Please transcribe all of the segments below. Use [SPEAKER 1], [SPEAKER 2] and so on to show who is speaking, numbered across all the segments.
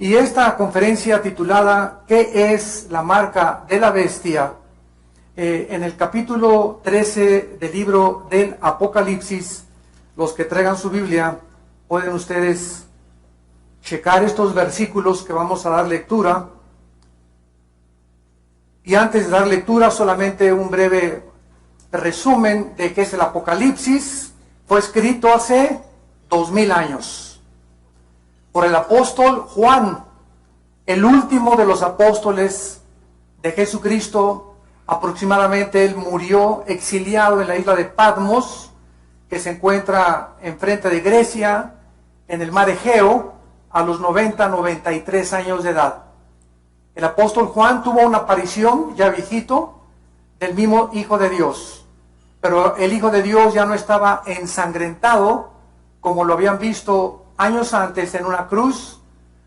[SPEAKER 1] Y esta conferencia titulada ¿Qué es la marca de la bestia? En el capítulo 13 del libro del Apocalipsis, los que traigan su Biblia, pueden ustedes checar estos versículos que vamos a dar lectura. Y antes de dar lectura, solamente un breve resumen de qué es el Apocalipsis. Fue escrito hace 2000 años por el apóstol Juan, el último de los apóstoles de Jesucristo. Aproximadamente él murió exiliado en la isla de Patmos, que se encuentra enfrente de Grecia, en el mar Egeo, a los 93 años de edad. El apóstol Juan tuvo una aparición, ya viejito, del mismo Hijo de Dios. Pero el Hijo de Dios ya no estaba ensangrentado, como lo habían visto años antes en una cruz.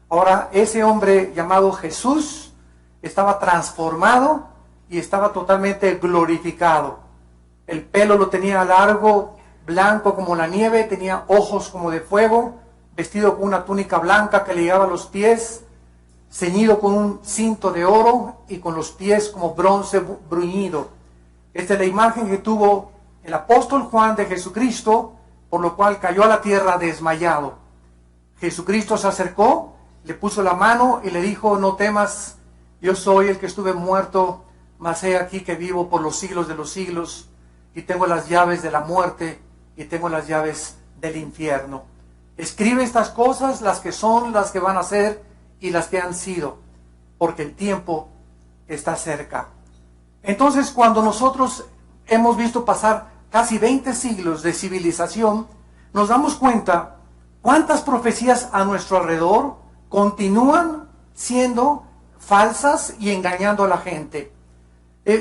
[SPEAKER 1] Ahora ese hombre llamado Jesús estaba transformado y estaba totalmente glorificado. El pelo lo tenía largo, blanco como la nieve, tenía ojos como de fuego, vestido con una túnica blanca que le llegaba a los pies, ceñido con un cinto de oro y con los pies como bronce bruñido. Esta es la imagen que tuvo el apóstol Juan de Jesucristo, por lo cual cayó a la tierra desmayado. Jesucristo se acercó, le puso la mano y le dijo: no temas, yo soy el que estuve muerto, mas he aquí que vivo por los siglos de los siglos, y tengo las llaves de la muerte y tengo las llaves del infierno. Escribe estas cosas, las que son, las que van a ser y las que han sido, porque el tiempo está cerca. Entonces, cuando nosotros hemos visto pasar casi 20 siglos de civilización, nos damos cuenta cuántas profecías a nuestro alrededor continúan siendo falsas y engañando a la gente.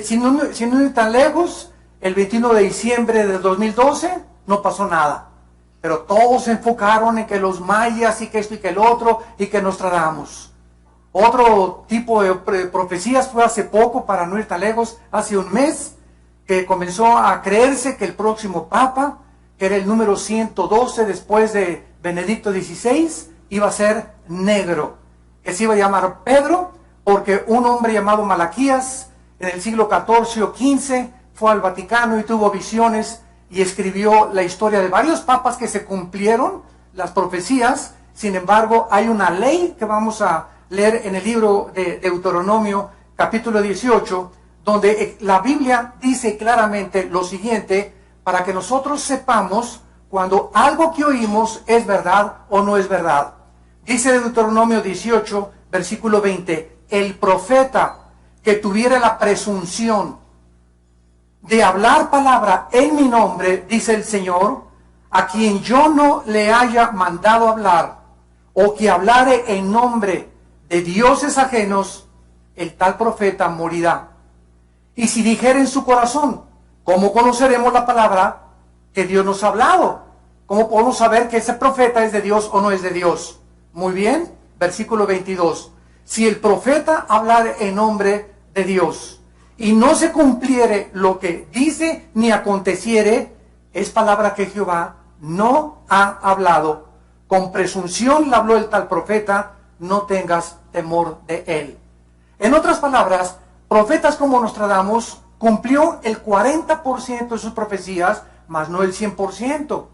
[SPEAKER 1] Sin no ir tan lejos, el 21 de diciembre del 2012 no pasó nada. Pero todos se enfocaron en que los mayas y que esto y que el otro y que Nostradamus. Otro tipo de profecías fue hace poco, para no ir tan lejos, hace un mes, que comenzó a creerse que el próximo papa, que era el número 112 después de Benedicto XVI, iba a ser negro, que se iba a llamar Pedro, porque un hombre llamado Malaquías en el siglo XIV o XV fue al Vaticano y tuvo visiones y escribió la historia de varios papas que se cumplieron las profecías. Sin embargo, hay una ley que vamos a leer en el libro de Deuteronomio, capítulo 18, donde la Biblia dice claramente lo siguiente, para que nosotros sepamos cuando algo que oímos es verdad o no es verdad. Dice Deuteronomio 18, versículo 20, el profeta que tuviera la presunción de hablar palabra en mi nombre, dice el Señor, a quien yo no le haya mandado hablar, o que hablare en nombre de dioses ajenos, el tal profeta morirá. Y si dijere en su corazón, ¿cómo conoceremos la palabra que Dios nos ha hablado? ¿Cómo podemos saber que ese profeta es de Dios o no es de Dios? Muy bien, versículo 22. Si el profeta hablare en nombre de Dios y no se cumpliere lo que dice ni aconteciere, es palabra que Jehová no ha hablado. Con presunción le habló el tal profeta, no tengas temor de él. En otras palabras, profetas como Nostradamus cumplió el 40% de sus profecías, mas no el 100%.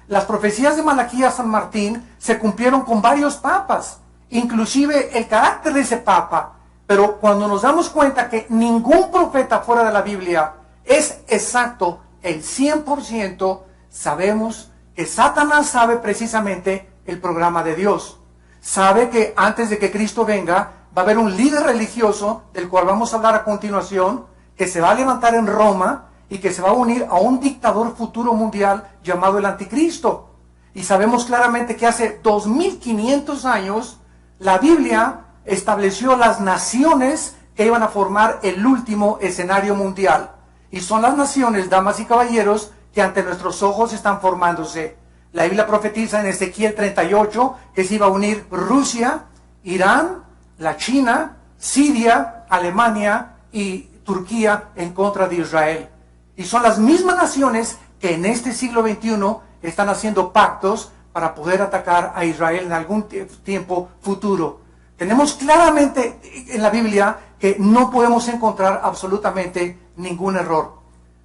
[SPEAKER 1] Las profecías de Malaquías San Martín se cumplieron con varios papas, inclusive el carácter de ese papa. Pero cuando nos damos cuenta que ningún profeta fuera de la Biblia es exacto el 100%, sabemos que Satanás sabe precisamente el programa de Dios. Sabe que antes de que Cristo venga, va a haber un líder religioso, del cual vamos a hablar a continuación, que se va a levantar en Roma y que se va a unir a un dictador futuro mundial llamado el Anticristo. Y sabemos claramente que hace 2500 años la Biblia estableció las naciones que iban a formar el último escenario mundial. Y son las naciones, damas y caballeros, que ante nuestros ojos están formándose. La Biblia profetiza en Ezequiel 38 que se iba a unir Rusia, Irán, la China, Siria, Alemania y Turquía en contra de Israel. Y son las mismas naciones que en este siglo XXI están haciendo pactos para poder atacar a Israel en algún tiempo futuro. Tenemos claramente en la Biblia que no podemos encontrar absolutamente ningún error.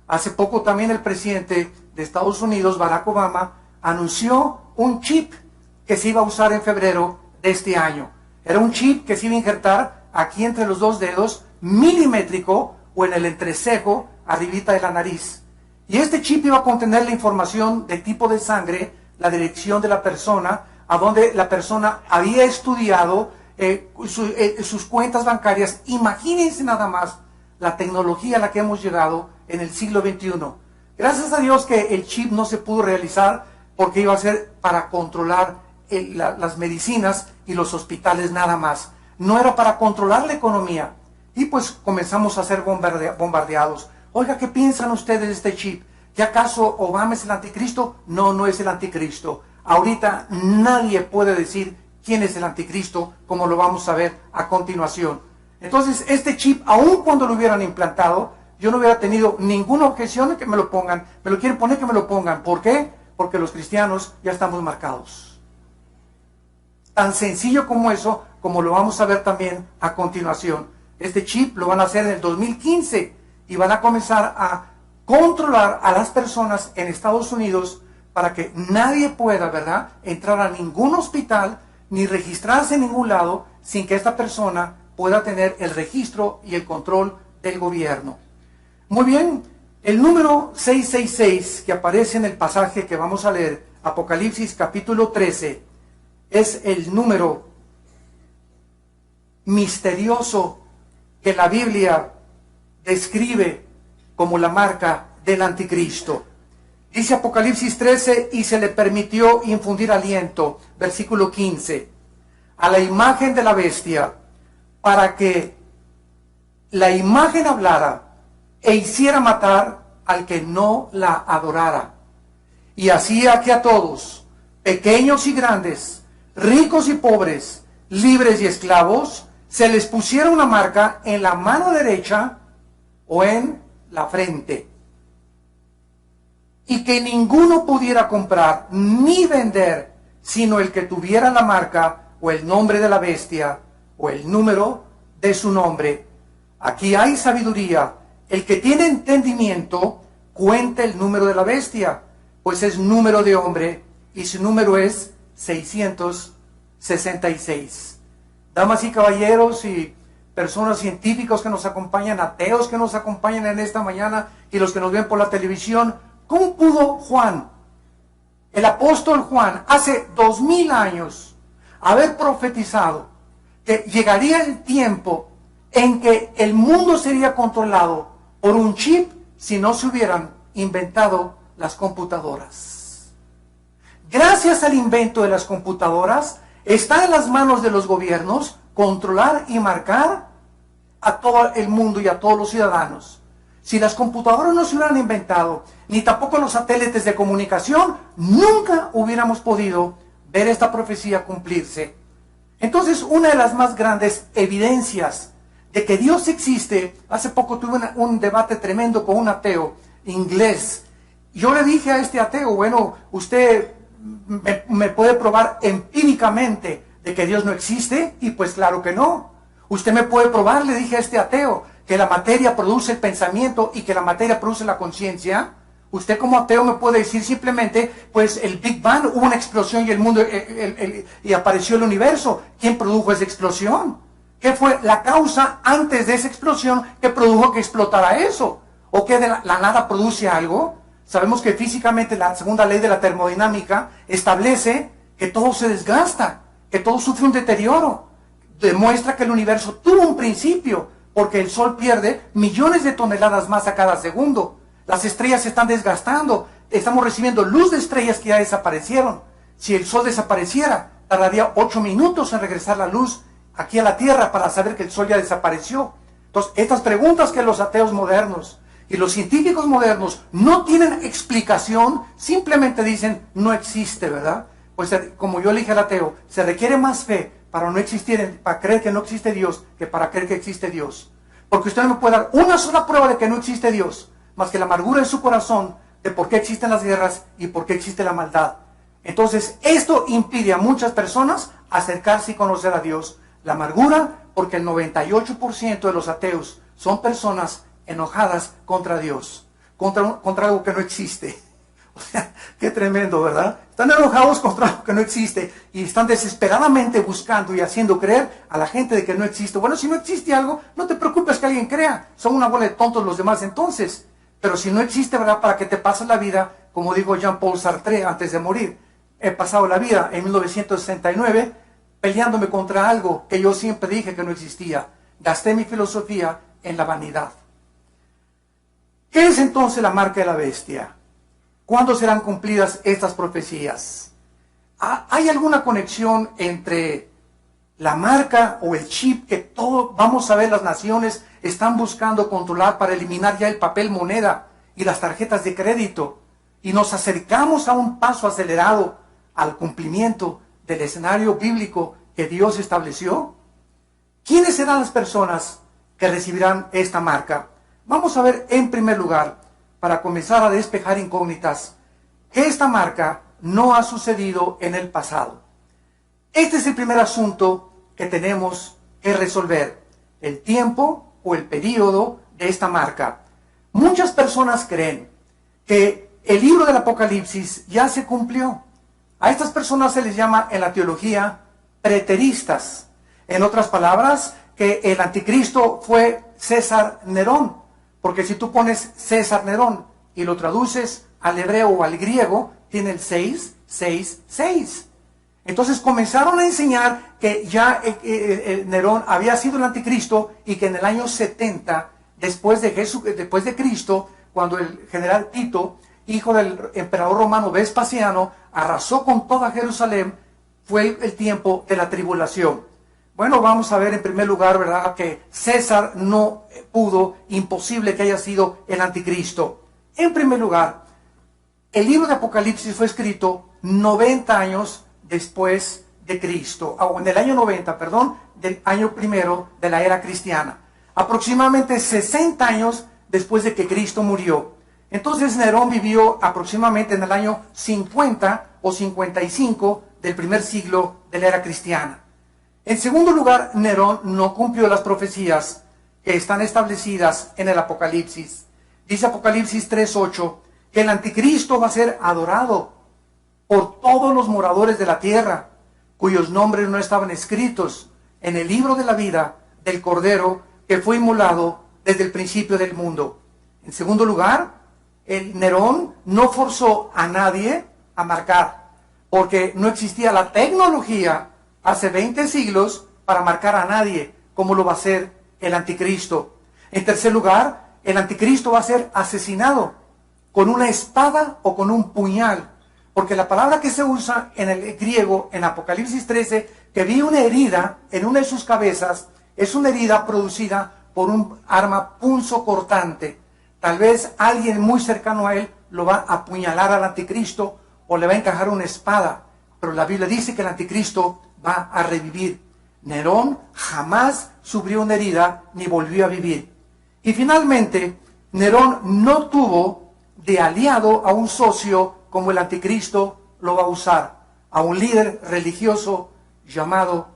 [SPEAKER 1] Hace poco también el presidente de Estados Unidos, Barack Obama, anunció un chip que se iba a usar en febrero de este año. Era un chip que se iba a injertar aquí entre los dos dedos, milimétrico, o en el entrecejo, arribita de la nariz. Y este chip iba a contener la información de tipo de sangre, la dirección de la persona, a donde la persona había estudiado, sus cuentas bancarias. Imagínense nada más la tecnología a la que hemos llegado en el siglo XXI. Gracias a Dios que el chip no se pudo realizar porque iba a ser para controlar las medicinas y los hospitales nada más. No era para controlar la economía. Y pues comenzamos a ser bombardeados. Oiga, ¿qué piensan ustedes de este chip? ¿Que acaso Obama es el anticristo? No, no es el anticristo. Ahorita nadie puede decir quién es el anticristo, como lo vamos a ver a continuación. Entonces, este chip, aun cuando lo hubieran implantado, yo no hubiera tenido ninguna objeción de que me lo pongan. Me lo quieren poner, que me lo pongan. ¿Por qué? Porque los cristianos ya estamos marcados. Tan sencillo como eso, como lo vamos a ver también a continuación. Este chip lo van a hacer en el 2015 y van a comenzar a controlar a las personas en Estados Unidos para que nadie pueda, ¿verdad?, entrar a ningún hospital ni registrarse en ningún lado sin que esta persona pueda tener el registro y el control del gobierno. Muy bien, el número 666 que aparece en el pasaje que vamos a leer, Apocalipsis capítulo 13, es el número misterioso que la Biblia describe como la marca del anticristo. Dice Apocalipsis 13, y se le permitió infundir aliento, versículo 15, a la imagen de la bestia, para que la imagen hablara e hiciera matar al que no la adorara. Y hacía que a todos, pequeños y grandes, ricos y pobres, libres y esclavos, se les pusiera una marca en la mano derecha o en la frente, y que ninguno pudiera comprar ni vender, sino el que tuviera la marca o el nombre de la bestia o el número de su nombre. Aquí hay sabiduría. El que tiene entendimiento, cuente el número de la bestia, pues es número de hombre, y su número es 666. Damas y caballeros y personas científicos que nos acompañan, ateos que nos acompañan en esta mañana y los que nos ven por la televisión, ¿cómo pudo Juan, el apóstol Juan, hace 2000 años, haber profetizado que llegaría el tiempo en que el mundo sería controlado por un chip si no se hubieran inventado las computadoras? Gracias al invento de las computadoras, está en las manos de los gobiernos controlar y marcar a todo el mundo y a todos los ciudadanos. Si las computadoras no se hubieran inventado, ni tampoco los satélites de comunicación, nunca hubiéramos podido ver esta profecía cumplirse. Entonces, una de las más grandes evidencias de que Dios existe, hace poco tuve un debate tremendo con un ateo inglés. Yo le dije a este ateo, bueno, usted me puede probar empíricamente de que Dios no existe, y pues claro que no. Usted me puede probar, le dije a este ateo, que la materia produce el pensamiento y que la materia produce la conciencia. Usted como ateo me puede decir simplemente, pues el Big Bang, hubo una explosión y el mundo, y apareció el universo. ¿Quién produjo esa explosión? ¿Qué fue la causa antes de esa explosión que produjo que explotara eso? ¿O que de la nada produce algo? Sabemos que físicamente la segunda ley de la termodinámica establece que todo se desgasta, que todo sufre un deterioro. Demuestra que el universo tuvo un principio, porque el Sol pierde millones de toneladas más a cada segundo. Las estrellas se están desgastando, estamos recibiendo luz de estrellas que ya desaparecieron. Si el Sol desapareciera, tardaría 8 minutos en regresar la luz aquí a la Tierra para saber que el Sol ya desapareció. Entonces, estas preguntas que los ateos modernos y los científicos modernos no tienen explicación, simplemente dicen, no existe, ¿verdad? Pues como yo le dije al ateo, se requiere más fe para no existir, para creer que no existe Dios, que para creer que existe Dios. Porque usted no me puede dar una sola prueba de que no existe Dios, más que la amargura en su corazón de por qué existen las guerras y por qué existe la maldad. Entonces, esto impide a muchas personas acercarse y conocer a Dios. La amargura porque el 98% de los ateos son personas enojadas contra Dios, contra algo que no existe. O sea, qué tremendo, ¿verdad? Están enojados contra algo que no existe y están desesperadamente buscando y haciendo creer a la gente de que no existe. Bueno, si no existe algo, no te preocupes que alguien crea. Son una bola de tontos los demás entonces. Pero si no existe, ¿verdad? Para que te pases la vida, como dijo Jean-Paul Sartre antes de morir. He pasado la vida en 1969 peleándome contra algo que yo siempre dije que no existía. Gasté mi filosofía en la vanidad. ¿Qué es entonces la marca de la bestia? ¿Cuándo serán cumplidas estas profecías? ¿Hay alguna conexión entre la marca o el chip que todo, vamos a ver, las naciones están buscando controlar para eliminar ya el papel moneda y las tarjetas de crédito? Y nos acercamos a un paso acelerado al cumplimiento del escenario bíblico que Dios estableció. ¿Quiénes serán las personas que recibirán esta marca? Vamos a ver en primer lugar, para comenzar a despejar incógnitas, que esta marca no ha sucedido en el pasado. Este es el primer asunto que tenemos que resolver, el tiempo o el periodo de esta marca. Muchas personas creen que el libro del Apocalipsis ya se cumplió. A estas personas se les llama en la teología preteristas. En otras palabras, que el anticristo fue César Nerón. Porque si tú pones César Nerón y lo traduces al hebreo o al griego, tiene el 666. Entonces comenzaron a enseñar que ya Nerón había sido el anticristo y que en el año 70, después de Cristo, cuando el general Tito, hijo del emperador romano Vespasiano, arrasó con toda Jerusalén, fue el tiempo de la tribulación. Bueno, vamos a ver en primer lugar, ¿verdad?, que César no pudo, imposible que haya sido el anticristo. En primer lugar, el libro de Apocalipsis fue escrito 90 años después de Cristo, o en el año 90, perdón, del año primero de la era cristiana. Aproximadamente 60 años después de que Cristo murió. Entonces Nerón vivió aproximadamente en el año 50 o 55 del primer siglo de la era cristiana. En segundo lugar, Nerón no cumplió las profecías que están establecidas en el Apocalipsis. Dice Apocalipsis 3:8 que el anticristo va a ser adorado por todos los moradores de la tierra, cuyos nombres no estaban escritos en el libro de la vida del Cordero que fue inmolado desde el principio del mundo. En segundo lugar, el Nerón no forzó a nadie a marcar, porque no existía la tecnología hace 20 siglos para marcar a nadie, como lo va a hacer el anticristo. En tercer lugar, el anticristo va a ser asesinado con una espada o con un puñal, porque la palabra que se usa en el griego, en Apocalipsis 13, que vi una herida en una de sus cabezas, es una herida producida por un arma punzocortante. Tal vez alguien muy cercano a él lo va a apuñalar al anticristo o le va a encajar una espada, pero la Biblia dice que el anticristo va a revivir. Nerón jamás sufrió una herida ni volvió a vivir. Y finalmente, Nerón no tuvo de aliado a un socio como el anticristo lo va a usar, a un líder religioso llamado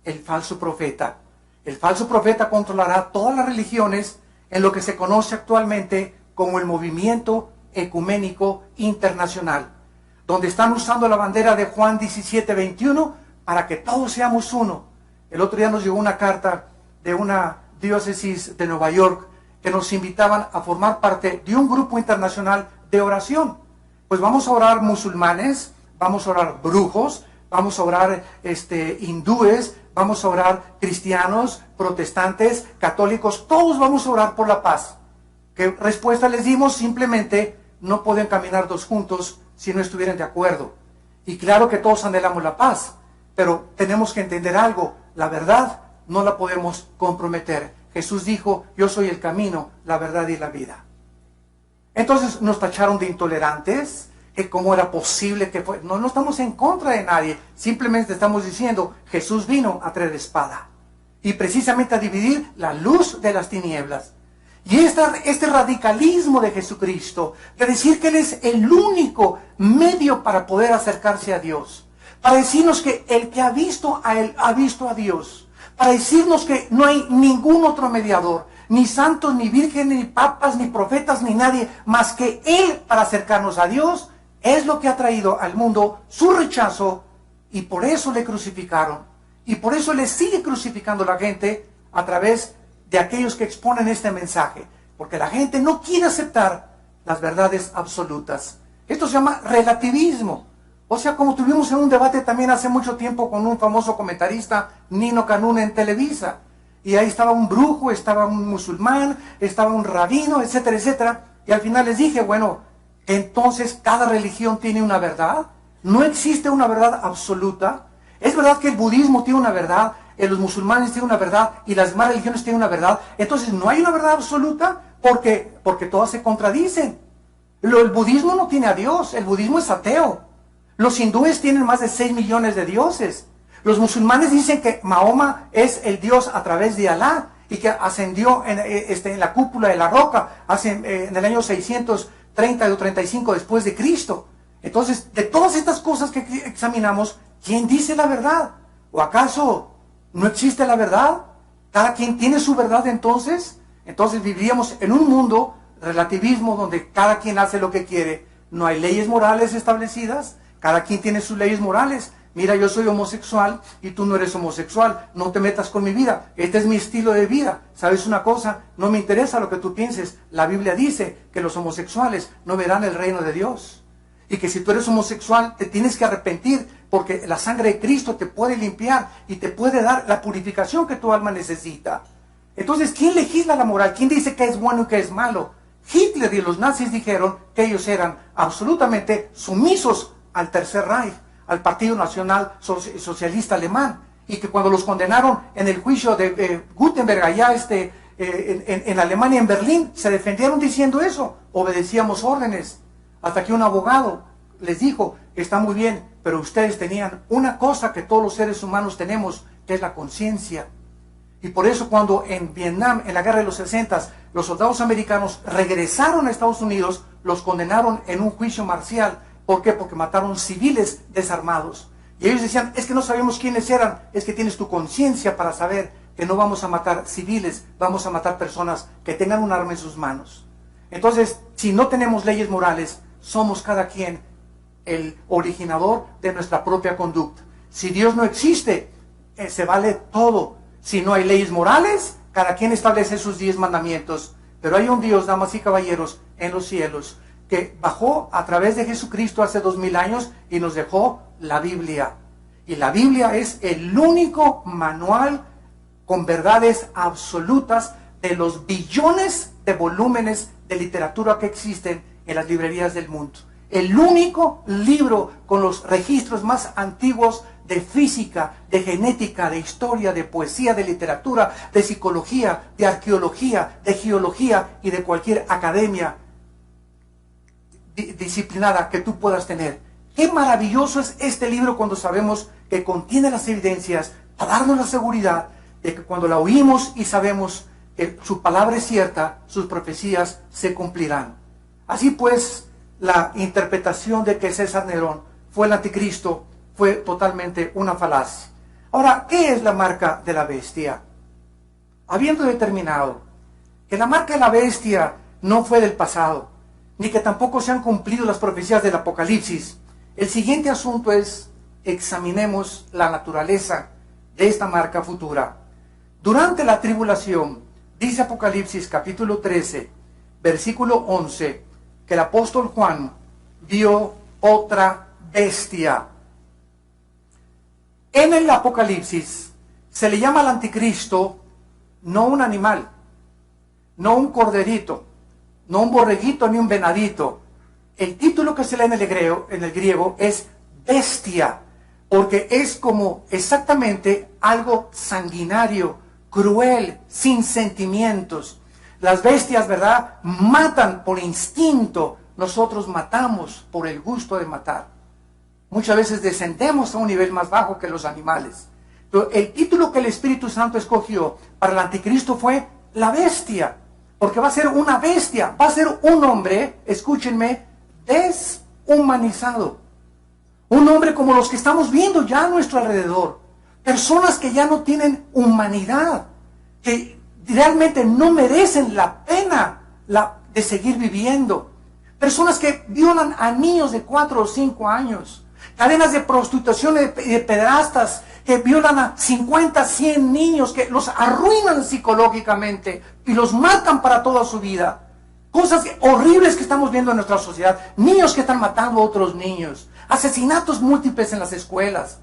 [SPEAKER 1] el falso profeta. El falso profeta controlará todas las religiones en lo que se conoce actualmente como el movimiento ecuménico internacional, donde están usando la bandera de Juan 17:21 para que todos seamos uno. El otro día nos llegó una carta de una diócesis de Nueva York que nos invitaban a formar parte de un grupo internacional de oración. Pues vamos a orar musulmanes, vamos a orar brujos, vamos a orar hindúes, vamos a orar cristianos, protestantes, católicos, todos vamos a orar por la paz. ¿Qué respuesta les dimos? Simplemente no pueden caminar dos juntos si no estuvieran de acuerdo. Y claro que todos anhelamos la paz, pero tenemos que entender algo, la verdad no la podemos comprometer. Jesús dijo, yo soy el camino, la verdad y la vida. Entonces nos tacharon de intolerantes, que cómo era posible que fue. No estamos en contra de nadie, simplemente estamos diciendo, Jesús vino a traer espada, y precisamente a dividir la luz de las tinieblas. Y este radicalismo de Jesucristo, de decir que Él es el único medio para poder acercarse a Dios, para decirnos que el que ha visto a Él, ha visto a Dios, para decirnos que no hay ningún otro mediador, ni santos, ni vírgenes, ni papas, ni profetas, ni nadie, más que Él para acercarnos a Dios. Es lo que ha traído al mundo su rechazo, y por eso le crucificaron. Y por eso le sigue crucificando la gente a través de aquellos que exponen este mensaje. Porque la gente no quiere aceptar las verdades absolutas. Esto se llama relativismo. O sea, como tuvimos en un debate también hace mucho tiempo con un famoso comentarista, Nino Canún, en Televisa. Y ahí estaba un brujo, estaba un musulmán, estaba un rabino, etcétera, etcétera. Y al final les dije, bueno, entonces cada religión tiene una verdad. No existe una verdad absoluta. Es verdad que el budismo tiene una verdad, los musulmanes tienen una verdad y las demás religiones tienen una verdad. Entonces no hay una verdad absoluta porque todas se contradicen. El budismo no tiene a Dios, el budismo es ateo. Los hindúes tienen más de 6 millones de dioses. Los musulmanes dicen que Mahoma es el Dios a través de Alá y que ascendió en la cúpula de la roca en el año 630 o 35 después de Cristo. Entonces, de todas estas cosas que examinamos, ¿quién dice la verdad? ¿O acaso no existe la verdad? ¿Cada quien tiene su verdad entonces? Entonces viviríamos en un mundo relativismo donde cada quien hace lo que quiere. No hay leyes morales establecidas, cada quien tiene sus leyes morales. Mira, yo soy homosexual y tú no eres homosexual, no te metas con mi vida, este es mi estilo de vida. ¿Sabes una cosa? No me interesa lo que tú pienses. La Biblia dice que los homosexuales no verán el reino de Dios. Y que si tú eres homosexual te tienes que arrepentir, porque la sangre de Cristo te puede limpiar y te puede dar la purificación que tu alma necesita. Entonces, ¿quién legisla la moral? ¿Quién dice qué es bueno y qué es malo? Hitler y los nazis dijeron que ellos eran absolutamente sumisos al Tercer Reich, al Partido Nacional Socialista Alemán, y que cuando los condenaron en el juicio de Gutenberg allá en Alemania, en Berlín, se defendieron diciendo eso: obedecíamos órdenes. Hasta que un abogado les dijo: está muy bien, pero ustedes tenían una cosa que todos los seres humanos tenemos, que es la conciencia. Y por eso cuando en Vietnam, en la guerra de los 60, los soldados americanos regresaron a Estados Unidos, los condenaron en un juicio marcial. ¿Por qué? Porque mataron civiles desarmados. Y ellos decían: es que no sabemos quiénes eran. Es que tienes tu conciencia para saber que no vamos a matar civiles, vamos a matar personas que tengan un arma en sus manos. Entonces, si no tenemos leyes morales, somos cada quien el originador de nuestra propia conducta. Si Dios no existe, se vale todo. Si no hay leyes morales, cada quien establece sus 10 mandamientos. Pero hay un Dios, damas y caballeros, en los cielos, que bajó a través de Jesucristo hace 2000 años y nos dejó la Biblia. Y la Biblia es el único manual con verdades absolutas de los billones de volúmenes de literatura que existen en las librerías del mundo. El único libro con los registros más antiguos de física, de genética, de historia, de poesía, de literatura, de psicología, de arqueología, de geología y de cualquier academia disciplinada que tú puedas tener. Qué maravilloso es este libro cuando sabemos que contiene las evidencias para darnos la seguridad de que cuando la oímos y sabemos que su palabra es cierta, sus profecías se cumplirán. Así pues, la interpretación de que César Nerón fue el anticristo fue totalmente una falacia. Ahora, ¿qué es la marca de la bestia? Habiendo determinado que la marca de la bestia no fue del pasado, ni que tampoco se han cumplido las profecías del Apocalipsis, el siguiente asunto es: examinemos la naturaleza de esta marca futura. Durante la tribulación, dice Apocalipsis capítulo 13, versículo 11, que el apóstol Juan vio otra bestia. En el Apocalipsis se le llama al anticristo no un animal, no un corderito, no un borreguito ni un venadito. El título que se lee en el griego es bestia, porque es como exactamente algo sanguinario, cruel, sin sentimientos. Las bestias, ¿verdad?, matan por instinto. Nosotros matamos por el gusto de matar. Muchas veces descendemos a un nivel más bajo que los animales. Pero el título que el Espíritu Santo escogió para el anticristo fue la bestia, porque va a ser una bestia, va a ser un hombre, escúchenme, deshumanizado. Un hombre como los que estamos viendo ya a nuestro alrededor. Personas que ya no tienen humanidad, que realmente no merecen la pena de seguir viviendo. Personas que violan a niños de 4 o 5 años. Cadenas de prostitución y de pederastas que violan a 50, 100 niños, que los arruinan psicológicamente y los matan para toda su vida. Cosas horribles que estamos viendo en nuestra sociedad. Niños que están matando a otros niños. Asesinatos múltiples en las escuelas.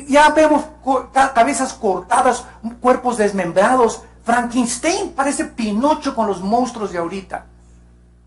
[SPEAKER 1] Ya vemos cabezas cortadas, cuerpos desmembrados. Frankenstein parece Pinocho con los monstruos de ahorita.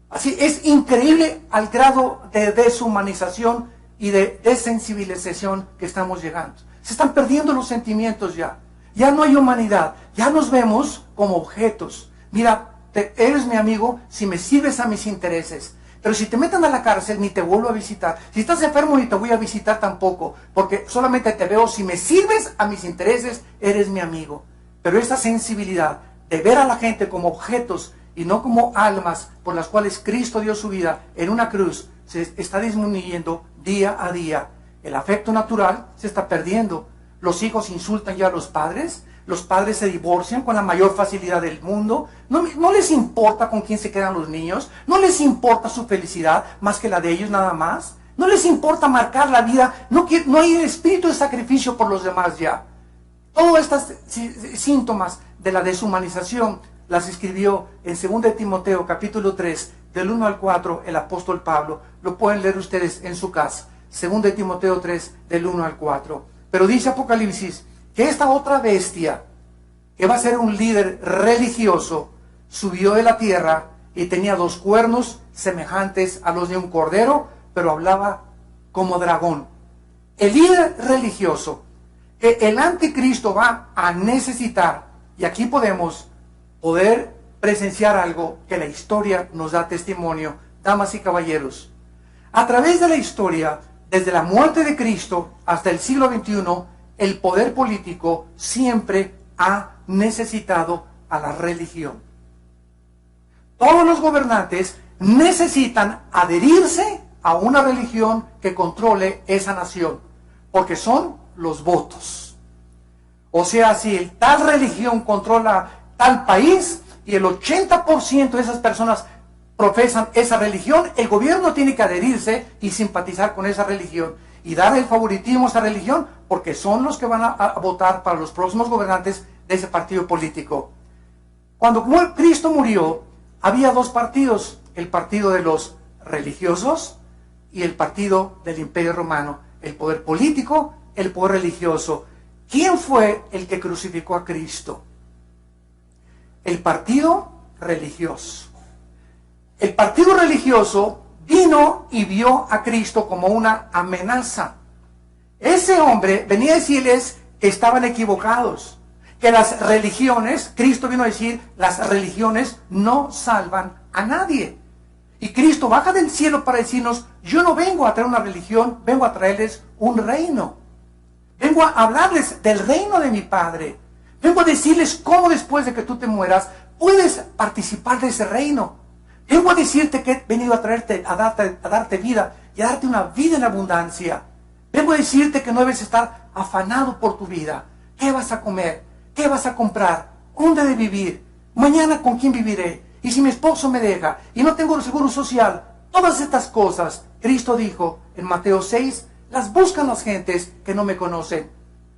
[SPEAKER 1] Así es increíble al grado de deshumanización y de desensibilización que estamos llegando. Se están perdiendo los sentimientos ya. Ya no hay humanidad. Ya nos vemos como objetos. Mira, eres mi amigo si me sirves a mis intereses. Pero si te meten a la cárcel, ni te vuelvo a visitar. Si estás enfermo, ni te voy a visitar tampoco. Porque solamente te veo si me sirves a mis intereses, eres mi amigo. Pero esta sensibilidad de ver a la gente como objetos y no como almas por las cuales Cristo dio su vida en una cruz, se está disminuyendo día a día. El afecto natural se está perdiendo. Los hijos insultan ya a los padres se divorcian con la mayor facilidad del mundo. No les importa con quién se quedan los niños, no les importa su felicidad más que la de ellos nada más. No les importa marcar la vida, no hay espíritu de sacrificio por los demás ya. Todos estos síntomas de la deshumanización las escribió en 2 Timoteo capítulo 3, del 1 al 4, el apóstol Pablo. Lo pueden leer ustedes en su casa. 2 Timoteo 3, del 1 al 4. Pero dice Apocalipsis que esta otra bestia, que va a ser un líder religioso, subió de la tierra y tenía 2 cuernos semejantes a los de un cordero, pero hablaba como dragón. El líder religioso que el anticristo va a necesitar, y aquí podemos poder presenciar algo que la historia nos da testimonio, damas y caballeros. A través de la historia, desde la muerte de Cristo hasta el siglo XXI, el poder político siempre ha necesitado a la religión. Todos los gobernantes necesitan adherirse a una religión que controle esa nación, porque son los votos. O sea, si tal religión controla tal país y el 80% de esas personas profesan esa religión, el gobierno tiene que adherirse y simpatizar con esa religión y dar el favoritismo a esa religión, porque son los que van a votar para los próximos gobernantes de ese partido político. Cuando Cristo murió, había 2 partidos, el partido de los religiosos y el partido del Imperio Romano, el poder político, el poder religioso. ¿Quién fue el que crucificó a Cristo? El partido religioso. El partido religioso vino y vio a Cristo como una amenaza. Ese hombre venía a decirles que estaban equivocados, que las religiones, Cristo vino a decir, las religiones no salvan a nadie. Y Cristo baja del cielo para decirnos, yo no vengo a traer una religión, vengo a traerles un reino. Vengo a hablarles del reino de mi Padre. Vengo a decirles cómo después de que tú te mueras, puedes participar de ese reino. Vengo a decirte que he venido a traerte, a darte vida y a darte una vida en abundancia. Vengo a decirte que no debes estar afanado por tu vida. ¿Qué vas a comer? ¿Qué vas a comprar? ¿Dónde de vivir? Mañana con quién viviré. Y si mi esposo me deja y no tengo seguro social. Todas estas cosas, Cristo dijo en Mateo 6, las buscan las gentes que no me conocen.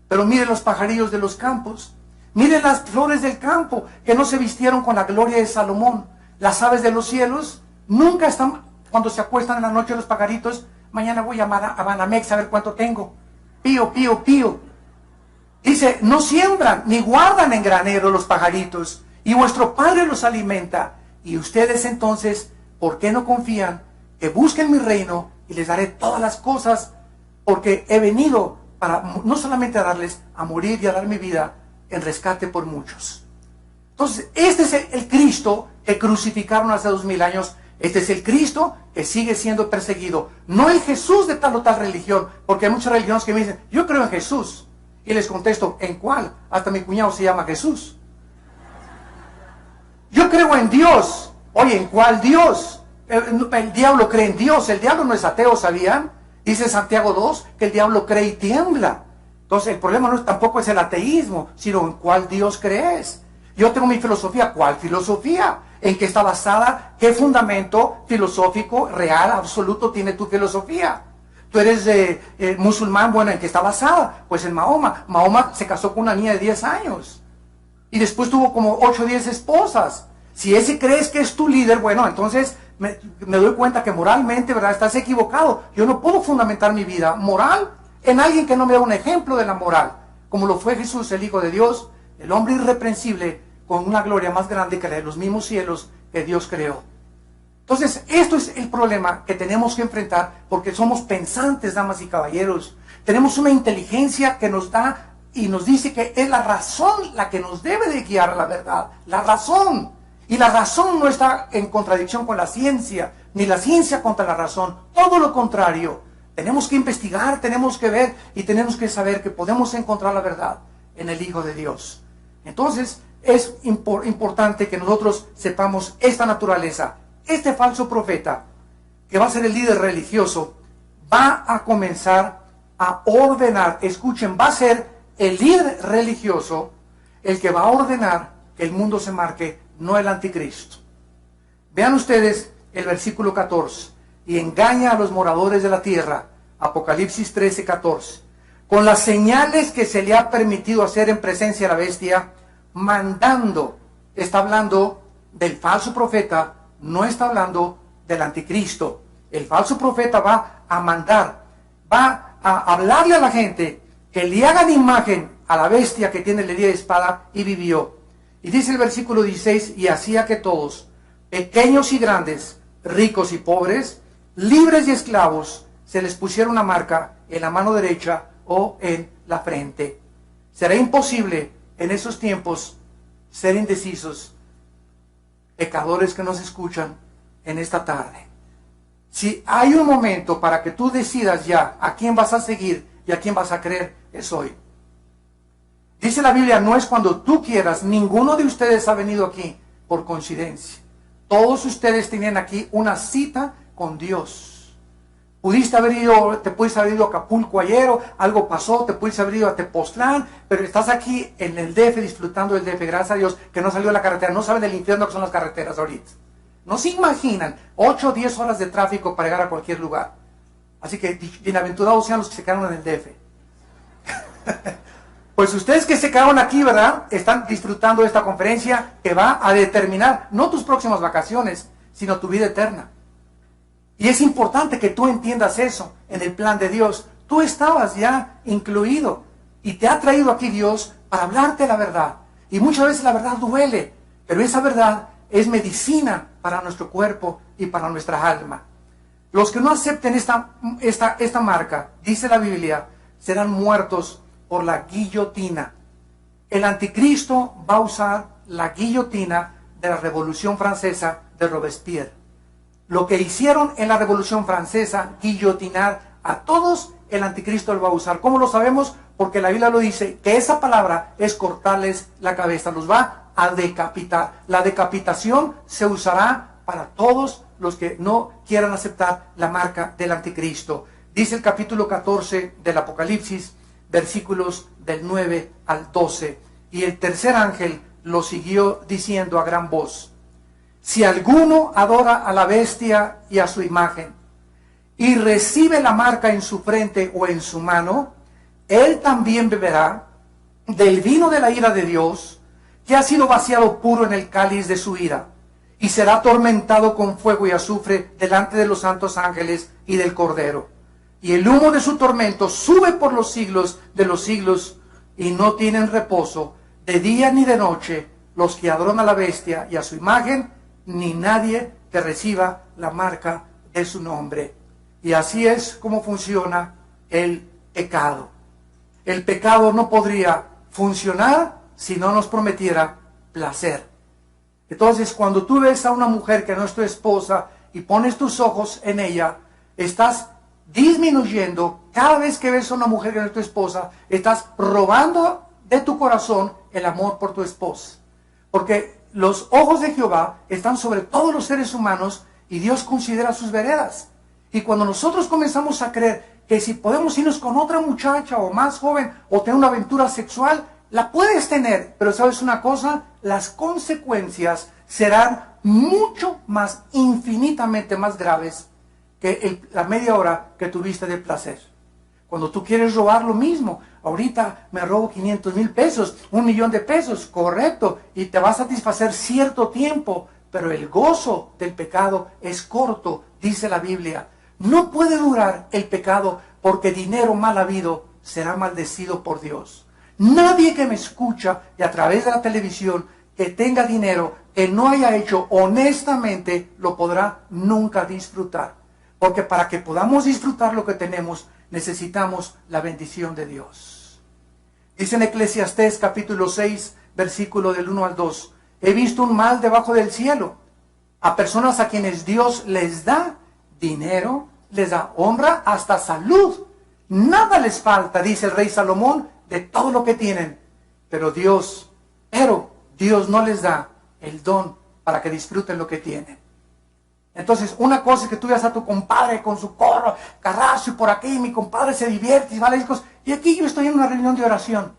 [SPEAKER 1] Pero miren los pajarillos de los campos. Miren las flores del campo que no se vistieron con la gloria de Salomón. Las aves de los cielos nunca están, cuando se acuestan en la noche los pajaritos, mañana voy a llamar a Banamex a ver cuánto tengo. Pío, pío, pío. Dice, no siembran ni guardan en granero los pajaritos, y vuestro Padre los alimenta. Y ustedes entonces, ¿por qué no confían? Que busquen mi reino y les daré todas las cosas, porque he venido para no solamente a darles a morir y a dar mi vida en rescate por muchos. Entonces, este es el Cristo que crucificaron hace 2000 años. Este es el Cristo que sigue siendo perseguido. No el Jesús de tal o tal religión, porque hay muchas religiones que me dicen, yo creo en Jesús. Y les contesto, ¿en cuál? Hasta mi cuñado se llama Jesús. Yo creo en Dios. Oye, ¿en cuál Dios? El diablo cree en Dios. El diablo no es ateo, ¿sabían? Dice Santiago 2 que el diablo cree y tiembla. Entonces el problema no tampoco es el ateísmo, sino en cuál Dios crees. Yo tengo mi filosofía. ¿Cuál filosofía? ¿En qué está basada? ¿Qué fundamento filosófico, real, absoluto tiene tu filosofía? Tú eres musulmán, bueno, ¿en qué está basada? Pues en Mahoma. Mahoma se casó con una niña de 10 años. Y después tuvo como 8 o 10 esposas. Si ese crees que es tu líder, bueno, entonces me doy cuenta que moralmente, ¿verdad?, estás equivocado. Yo no puedo fundamentar mi vida moral en alguien que no me da un ejemplo de la moral, como lo fue Jesús, el Hijo de Dios, el hombre irreprensible, con una gloria más grande que la de los mismos cielos que Dios creó. Entonces, esto es el problema que tenemos que enfrentar, porque somos pensantes, damas y caballeros. Tenemos una inteligencia que nos da y nos dice que es la razón la que nos debe de guiar a la verdad. La razón. Y la razón no está en contradicción con la ciencia, ni la ciencia contra la razón. Todo lo contrario. Tenemos que investigar, tenemos que ver y tenemos que saber que podemos encontrar la verdad en el Hijo de Dios. Entonces, es importante que nosotros sepamos esta naturaleza. Este falso profeta, que va a ser el líder religioso, va a comenzar a ordenar. Escuchen, va a ser el líder religioso el que va a ordenar que el mundo se marque, no el anticristo. Vean ustedes el versículo 14. Y engaña a los moradores de la tierra. Apocalipsis 13, 14. Con las señales que se le ha permitido hacer en presencia de la bestia, mandando. Está hablando del falso profeta, no está hablando del anticristo. El falso profeta va a mandar, va a hablarle a la gente que le hagan imagen a la bestia que tiene la herida de espada y vivió. Y dice el versículo 16, y hacía que todos, pequeños y grandes, ricos y pobres, libres y esclavos, se les pusiera una marca en la mano derecha o en la frente. Será imposible en esos tiempos ser indecisos, pecadores que nos escuchan en esta tarde. Si hay un momento para que tú decidas ya a quién vas a seguir y a quién vas a creer, es hoy. Dice la Biblia, no es cuando tú quieras. Ninguno de ustedes ha venido aquí por coincidencia. Todos ustedes tenían aquí una cita con Dios. Pudiste haber ido, te pudiste haber ido a Acapulco ayer, o algo pasó, te pudiste haber ido a Tepoztlán, pero estás aquí en el DF disfrutando del DF. Gracias a Dios que no salió de la carretera. No saben del infierno que son las carreteras ahorita. No se imaginan 8 o 10 horas de tráfico para llegar a cualquier lugar. Así que bienaventurados sean los que se quedaron en el DF. Pues ustedes que se quedaron aquí, ¿verdad?, están disfrutando de esta conferencia que va a determinar no tus próximas vacaciones, sino tu vida eterna. Y es importante que tú entiendas eso en el plan de Dios. Tú estabas ya incluido y te ha traído aquí Dios para hablarte la verdad. Y muchas veces la verdad duele, pero esa verdad es medicina para nuestro cuerpo y para nuestra alma. Los que no acepten esta marca, dice la Biblia, serán muertos por la guillotina. El anticristo va a usar la guillotina de la Revolución Francesa de Robespierre. Lo que hicieron en la Revolución Francesa, guillotinar a todos, el anticristo lo va a usar. ¿Cómo lo sabemos? Porque la Biblia lo dice, que esa palabra es cortarles la cabeza, los va a decapitar. La decapitación se usará para todos los que no quieran aceptar la marca del anticristo. Dice el capítulo 14 del Apocalipsis, versículos del 9 al 12. Y el tercer ángel lo siguió diciendo a gran voz: si alguno adora a la bestia y a su imagen, y recibe la marca en su frente o en su mano, él también beberá del vino de la ira de Dios, que ha sido vaciado puro en el cáliz de su ira, y será atormentado con fuego y azufre delante de los santos ángeles y del Cordero. Y el humo de su tormento sube por los siglos de los siglos, y no tienen reposo de día ni de noche los que adoran a la bestia y a su imagen, ni nadie que reciba la marca de su nombre. Y así es como funciona el pecado. El pecado no podría funcionar si no nos prometiera placer. Entonces, cuando tú ves a una mujer que no es tu esposa y pones tus ojos en ella, estás disminuyendo. Cada vez que ves a una mujer que no es tu esposa, estás robando de tu corazón el amor por tu esposa. Porque los ojos de Jehová están sobre todos los seres humanos y Dios considera sus veredas. Y cuando nosotros comenzamos a creer que si podemos irnos con otra muchacha o más joven o tener una aventura sexual, la puedes tener, pero ¿sabes una cosa? Las consecuencias serán mucho más, infinitamente más graves que la media hora que tuviste de placer. Cuando tú quieres robar lo mismo, ahorita me robo 500,000 pesos, 1,000,000 de pesos, correcto, y te va a satisfacer cierto tiempo, pero el gozo del pecado es corto, dice la Biblia. No puede durar el pecado porque dinero mal habido será maldecido por Dios. Nadie que me escucha y a través de la televisión que tenga dinero, que no haya hecho honestamente, lo podrá nunca disfrutar. Porque para que podamos disfrutar lo que tenemos, necesitamos la bendición de Dios. Dice en Eclesiastés capítulo 6, versículo del 1 al 2. He visto un mal debajo del cielo, a personas a quienes Dios les da dinero, les da honra, hasta salud. Nada les falta, dice el rey Salomón, de todo lo que tienen. Pero Dios no les da el don para que disfruten lo que tienen. Entonces, una cosa es que tú veas a tu compadre con su carrazo y por aquí, mi compadre se divierte y va a las discos, y aquí yo estoy en una reunión de oración.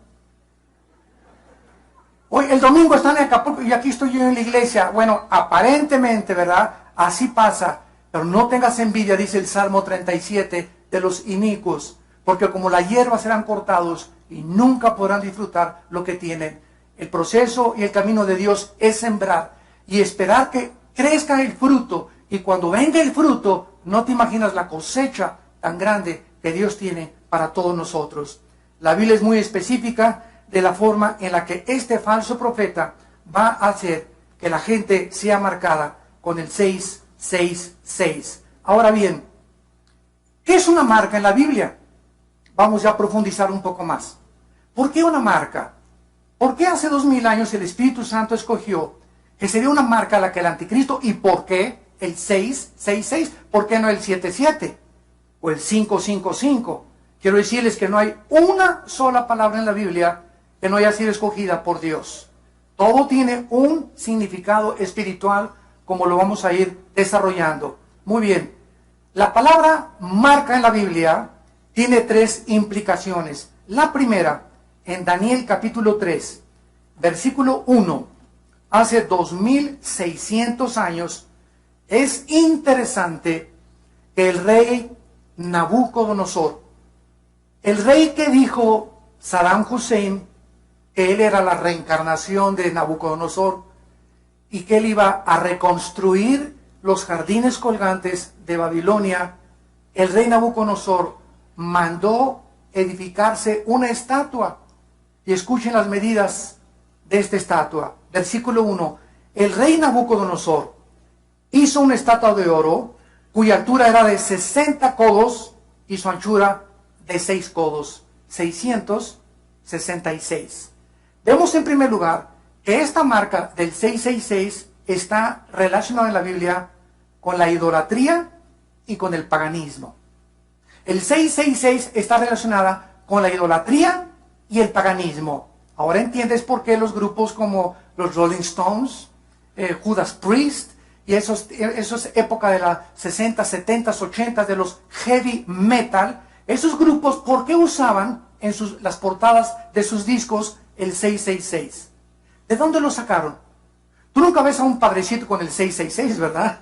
[SPEAKER 1] Hoy, el domingo están en Acapulco y aquí estoy yo en la iglesia. Bueno, aparentemente, ¿verdad? Así pasa. Pero no tengas envidia, dice el Salmo 37, de los inicuos, porque como la hierba serán cortados y nunca podrán disfrutar lo que tienen. El proceso y el camino de Dios es sembrar y esperar que crezca el fruto. Y cuando venga el fruto, no te imaginas la cosecha tan grande que Dios tiene para todos nosotros. La Biblia es muy específica de la forma en la que este falso profeta va a hacer que la gente sea marcada con el 666. Ahora bien, ¿qué es una marca en la Biblia? Vamos ya a profundizar un poco más. ¿Por qué una marca? ¿Por qué hace 2000 años el Espíritu Santo escogió que sería una marca a la que el anticristo? ¿Y por qué el 666? ¿Por qué no el 77? O el 555. Quiero decirles que no hay una sola palabra en la Biblia que no haya sido escogida por Dios. Todo tiene un significado espiritual, como lo vamos a ir desarrollando. Muy bien. La palabra marca en la Biblia tiene 3 implicaciones. La primera, en Daniel capítulo 3, versículo 1, hace 2600 años, es interesante que el rey Nabucodonosor, el rey que dijo Saddam Hussein que él era la reencarnación de Nabucodonosor y que él iba a reconstruir los jardines colgantes de Babilonia, el rey Nabucodonosor mandó edificarse una estatua. Y escuchen las medidas de esta estatua. Versículo 1. El rey Nabucodonosor hizo una estatua de oro cuya altura era de 60 codos y su anchura de 6 codos. 666. Vemos en primer lugar que esta marca del 666 está relacionada en la Biblia con la idolatría y con el paganismo. El 666 está relacionada con la idolatría y el paganismo. Ahora entiendes por qué los grupos como los Rolling Stones, Judas Priest, y esos época de las 60, 70, 80 de los heavy metal, esos grupos, ¿por qué usaban en las portadas de sus discos el 666? ¿De dónde lo sacaron? Tú nunca ves a un padrecito con el 666, ¿verdad?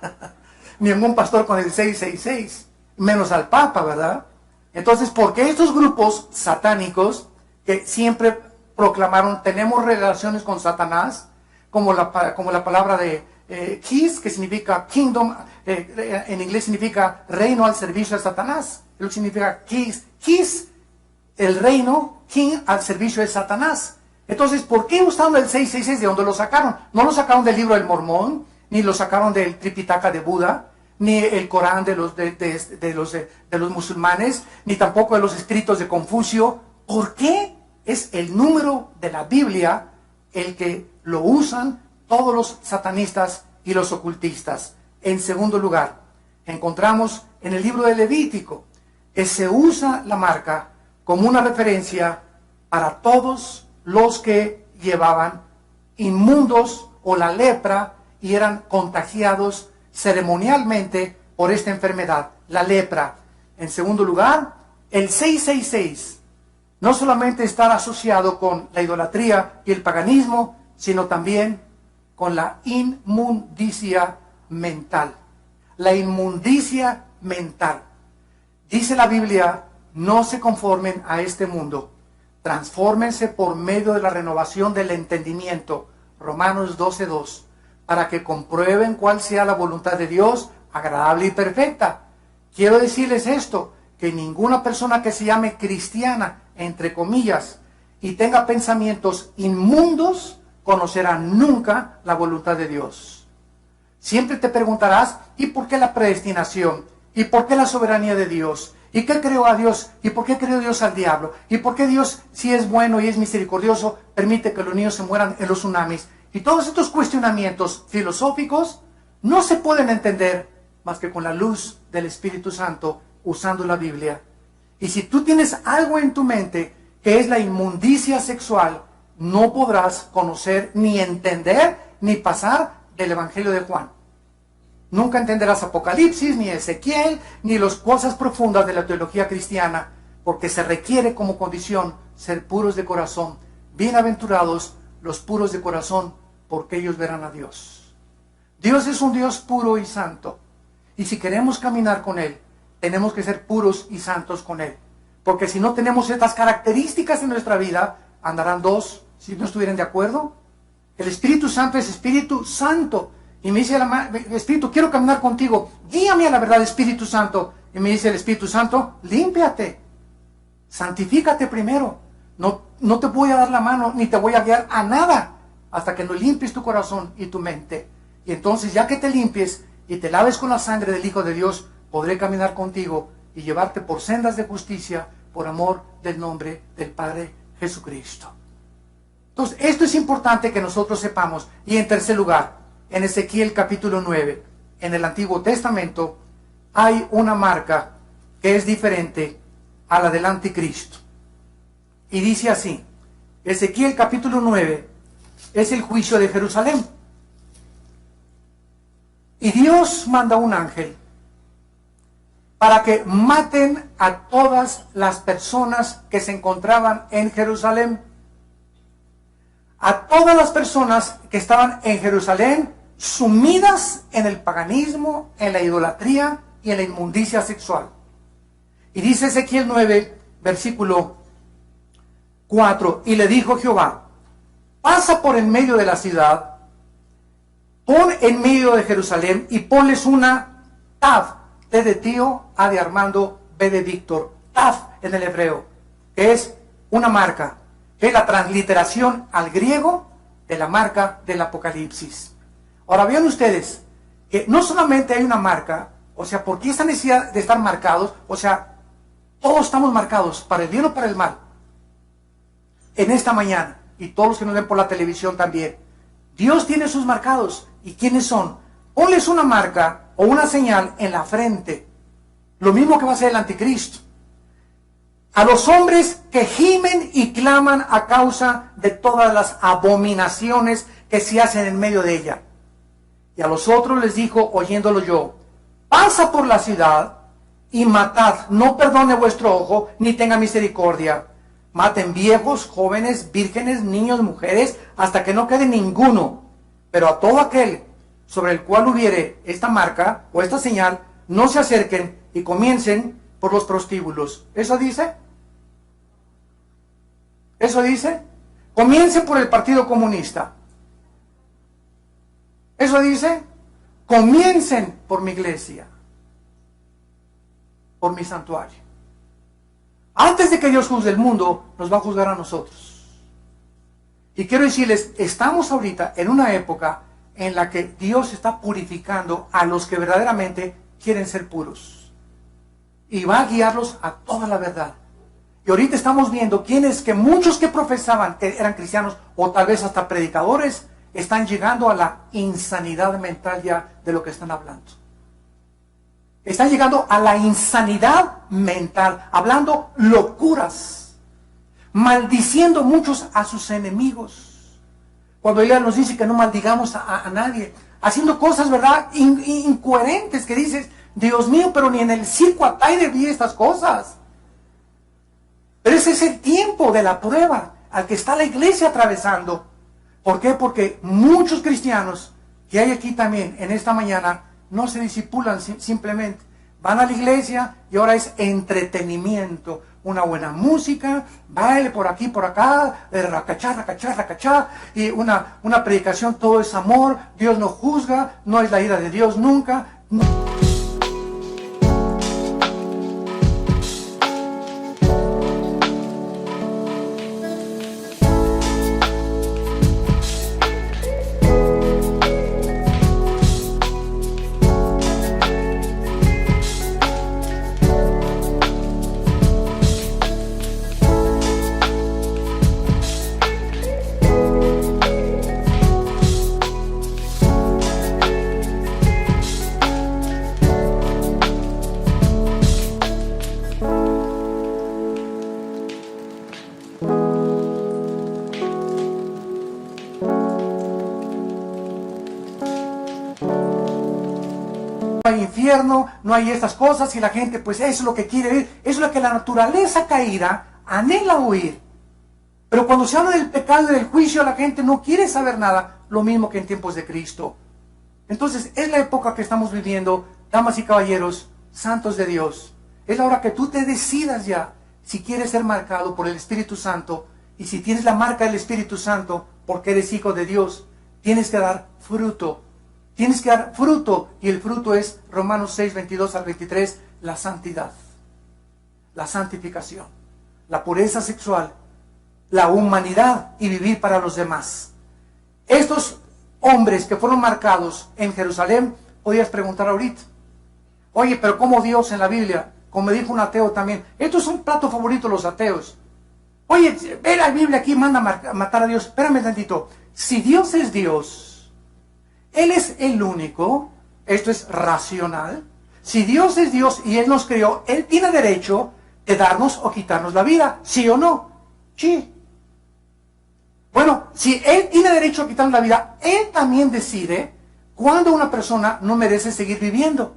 [SPEAKER 1] Ni a un pastor con el 666, menos al Papa, ¿verdad? Entonces, ¿por qué estos grupos satánicos que siempre proclamaron tenemos relaciones con Satanás, como la palabra de Kiss, que significa kingdom, en inglés significa reino al servicio de Satanás, lo que significa Kiss, el reino, king al servicio de Satanás? Entonces, ¿por qué usaron el 666? ¿De dónde lo sacaron? No lo sacaron del libro del Mormón, ni lo sacaron del Tripitaka de Buda, ni el Corán de los musulmanes, ni tampoco de los escritos de Confucio. ¿Por qué es el número de la Biblia el que lo usan todos los satanistas y los ocultistas? En segundo lugar, encontramos en el libro de Levítico que se usa la marca como una referencia para todos los que llevaban inmundos o la lepra y eran contagiados ceremonialmente por esta enfermedad, la lepra. En segundo lugar, el 666 no solamente está asociado con la idolatría y el paganismo, sino también con la inmundicia mental. La inmundicia mental. Dice la Biblia, no se conformen a este mundo, transfórmense por medio de la renovación del entendimiento, Romanos 12:2, para que comprueben cuál sea la voluntad de Dios, agradable y perfecta. Quiero decirles esto, que ninguna persona que se llame cristiana, entre comillas, y tenga pensamientos inmundos, conocerá nunca la voluntad de Dios. Siempre te preguntarás, ¿y por qué la predestinación? ¿Y por qué la soberanía de Dios? ¿Y qué creó a Dios? ¿Y por qué creó Dios al diablo? ¿Y por qué Dios, si es bueno y es misericordioso, permite que los niños se mueran en los tsunamis? Y todos estos cuestionamientos filosóficos no se pueden entender más que con la luz del Espíritu Santo, usando la Biblia. Y si tú tienes algo en tu mente que es la inmundicia sexual, no podrás conocer, ni entender, ni pasar del Evangelio de Juan. Nunca entenderás Apocalipsis, ni Ezequiel, ni las cosas profundas de la teología cristiana, porque se requiere como condición ser puros de corazón. Bienaventurados los puros de corazón, porque ellos verán a Dios. Dios es un Dios puro y santo. Y si queremos caminar con Él, tenemos que ser puros y santos con Él. Porque si no tenemos estas características en nuestra vida, andarán dos, si no estuvieran de acuerdo. El Espíritu Santo es Espíritu Santo. Y me dice el Espíritu, quiero caminar contigo. Guíame a la verdad, Espíritu Santo. Y me dice el Espíritu Santo, límpiate. Santifícate primero. No te voy a dar la mano, ni te voy a guiar a nada, hasta que no limpies tu corazón y tu mente. Y entonces, ya que te limpies y te laves con la sangre del Hijo de Dios, podré caminar contigo y llevarte por sendas de justicia, por amor del nombre del Padre Jesucristo. Entonces, esto es importante que nosotros sepamos. Y en tercer lugar, en Ezequiel capítulo 9, en el Antiguo Testamento, hay una marca que es diferente a la del anticristo. Y dice así, Ezequiel capítulo 9 es el juicio de Jerusalén. Y Dios manda un ángel para que maten a todas las personas que se encontraban en Jerusalén. A todas las personas que estaban en Jerusalén sumidas en el paganismo, en la idolatría y en la inmundicia sexual. Y dice Ezequiel 9, versículo 4, y le dijo Jehová, pasa por en medio de la ciudad, pon en medio de Jerusalén y ponles una Tav, T de tío, A de Armando, B de Víctor, Tav en el hebreo, que es una marca, que es la transliteración al griego de la marca del Apocalipsis. Ahora vean ustedes que no solamente hay una marca, o sea, ¿por qué esta necesidad de estar marcados? O sea, todos estamos marcados, para el bien o para el mal, en esta mañana, y todos los que nos ven por la televisión también. Dios tiene sus marcados. ¿Y quiénes son? Ponles una marca o una señal en la frente. Lo mismo que va a hacer el anticristo. A los hombres que gimen y claman a causa de todas las abominaciones que se hacen en medio de ella. Y a los otros les dijo, oyéndolo yo, pasa por la ciudad y matad, no perdone vuestro ojo, ni tenga misericordia. Maten viejos, jóvenes, vírgenes, niños, mujeres, hasta que no quede ninguno. Pero a todo aquel sobre el cual hubiere esta marca o esta señal, no se acerquen y comiencen por los prostíbulos. ¿Eso dice? ¿Eso dice? Comiencen por el Partido Comunista. ¿Eso dice? Comiencen por mi iglesia, por mi santuario. Antes de que Dios juzgue el mundo, nos va a juzgar a nosotros. Y quiero decirles, estamos ahorita en una época en la que Dios está purificando a los que verdaderamente quieren ser puros. Y va a guiarlos a toda la verdad. Y ahorita estamos viendo quienes que muchos que profesaban que eran cristianos, o tal vez hasta predicadores, están llegando a la insanidad mental ya de lo que están hablando. Están llegando a la insanidad mental, hablando locuras, maldiciendo muchos a sus enemigos. Cuando ella nos dice que no maldigamos a nadie, haciendo cosas, ¿verdad?, incoherentes, que dices, Dios mío, pero ni en el circo Ataide vi estas cosas. Pero ese es el tiempo de la prueba al que está la iglesia atravesando. ¿Por qué? Porque muchos cristianos que hay aquí también en esta mañana no se disipulan simplemente. Van a la iglesia y ahora es entretenimiento. Una buena música, baile por aquí, por acá, racachá, racachá, racachá, y una predicación, todo es amor, Dios no juzga, no es la ira de Dios nunca. No hay infierno, no hay estas cosas, y la gente pues eso es lo que quiere oír, eso es lo que la naturaleza caída anhela oír. Pero cuando se habla del pecado y del juicio, la gente no quiere saber nada, lo mismo que en tiempos de Cristo. Entonces es la época que estamos viviendo, damas y caballeros, santos de Dios. Es la hora que tú te decidas ya si quieres ser marcado por el Espíritu Santo, y si tienes la marca del Espíritu Santo porque eres hijo de Dios, tienes que dar fruto. Tienes que dar fruto, y el fruto es Romanos 6, 22 al 23, la santidad, la santificación, la pureza sexual, la humanidad y vivir para los demás. Estos hombres que fueron marcados en Jerusalén, podías preguntar ahorita, oye, pero ¿cómo Dios en la Biblia? Como me dijo un ateo también, estos son platos favoritos los ateos. Oye, ve la Biblia aquí, manda a matar a Dios. Espérame tantito, si Dios es Dios, Él es el único, esto es racional. Si Dios es Dios y Él nos creó, Él tiene derecho de darnos o quitarnos la vida, ¿sí o no? Sí. Bueno, si Él tiene derecho a quitarnos la vida, Él también decide cuándo una persona no merece seguir viviendo.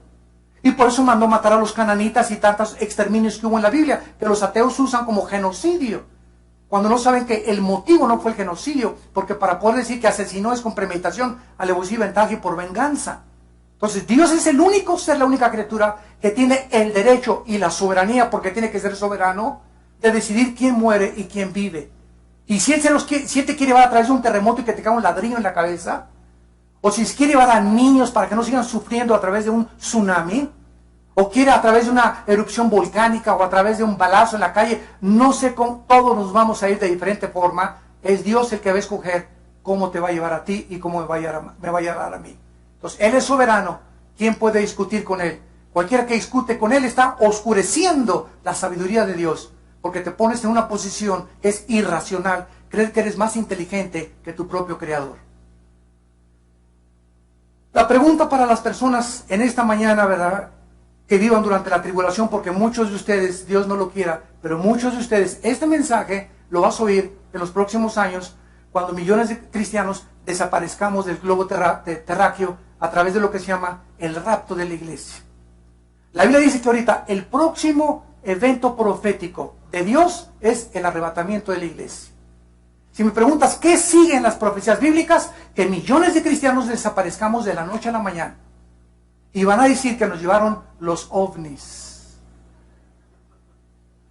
[SPEAKER 1] Y por eso mandó matar a los cananitas y tantos exterminios que hubo en la Biblia, que los ateos usan como genocidio, cuando no saben que el motivo no fue el genocidio, porque para poder decir que asesinó es con premeditación, alevosía y ventaja y por venganza. Entonces Dios es el único ser, la única criatura que tiene el derecho y la soberanía, porque tiene que ser soberano, de decidir quién muere y quién vive. Y si Él te quiere llevar a través de un terremoto y que te caiga un ladrillo en la cabeza, o si quiere llevar a niños para que no sigan sufriendo a través de un tsunami, o quiere a través de una erupción volcánica, o a través de un balazo en la calle, no sé cómo, todos nos vamos a ir de diferente forma. Es Dios el que va a escoger cómo te va a llevar a ti y cómo me va a llevar a mí. Entonces, Él es soberano. ¿Quién puede discutir con Él? Cualquiera que discute con Él está oscureciendo la sabiduría de Dios, porque te pones en una posición que es irracional, creer que eres más inteligente que tu propio Creador. La pregunta para las personas en esta mañana, ¿verdad?, que vivan durante la tribulación, porque muchos de ustedes, Dios no lo quiera, pero muchos de ustedes, este mensaje lo vas a oír en los próximos años, cuando millones de cristianos desaparezcamos del globo terráqueo a través de lo que se llama el rapto de la iglesia. La Biblia dice que ahorita el próximo evento profético de Dios es el arrebatamiento de la iglesia. Si me preguntas qué sigue en las profecías bíblicas, que millones de cristianos desaparezcamos de la noche a la mañana. Y van a decir que nos llevaron los ovnis.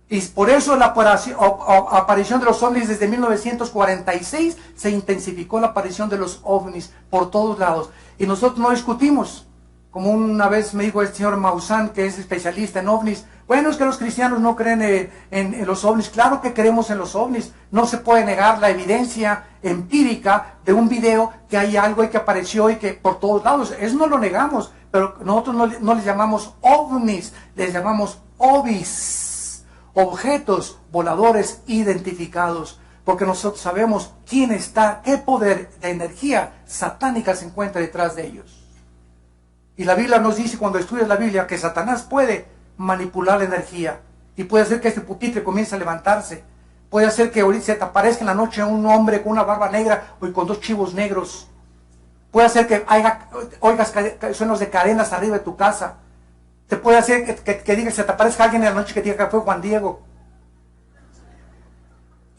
[SPEAKER 1] Y por eso la aparición de los ovnis desde 1946 se intensificó, la aparición de los ovnis por todos lados. Y nosotros no discutimos. Como una vez me dijo el señor Maussan, que es especialista en ovnis, bueno, es que los cristianos no creen en los ovnis. Claro que creemos en los ovnis. No se puede negar la evidencia empírica de un video que hay algo y que apareció y que por todos lados. Eso no lo negamos. Pero nosotros no les llamamos ovnis, les llamamos ovis, objetos voladores identificados, porque nosotros sabemos quién está, qué poder de energía satánica se encuentra detrás de ellos. Y la Biblia nos dice, cuando estudias la Biblia, que Satanás puede manipular la energía y puede hacer que este pupitre comience a levantarse, puede hacer que ahorita se te aparezca en la noche un hombre con una barba negra o con dos chivos negros. Puede hacer que oigas suenos de cadenas arriba de tu casa. Te puede hacer que diga, se te aparezca alguien en la noche que diga que fue Juan Diego.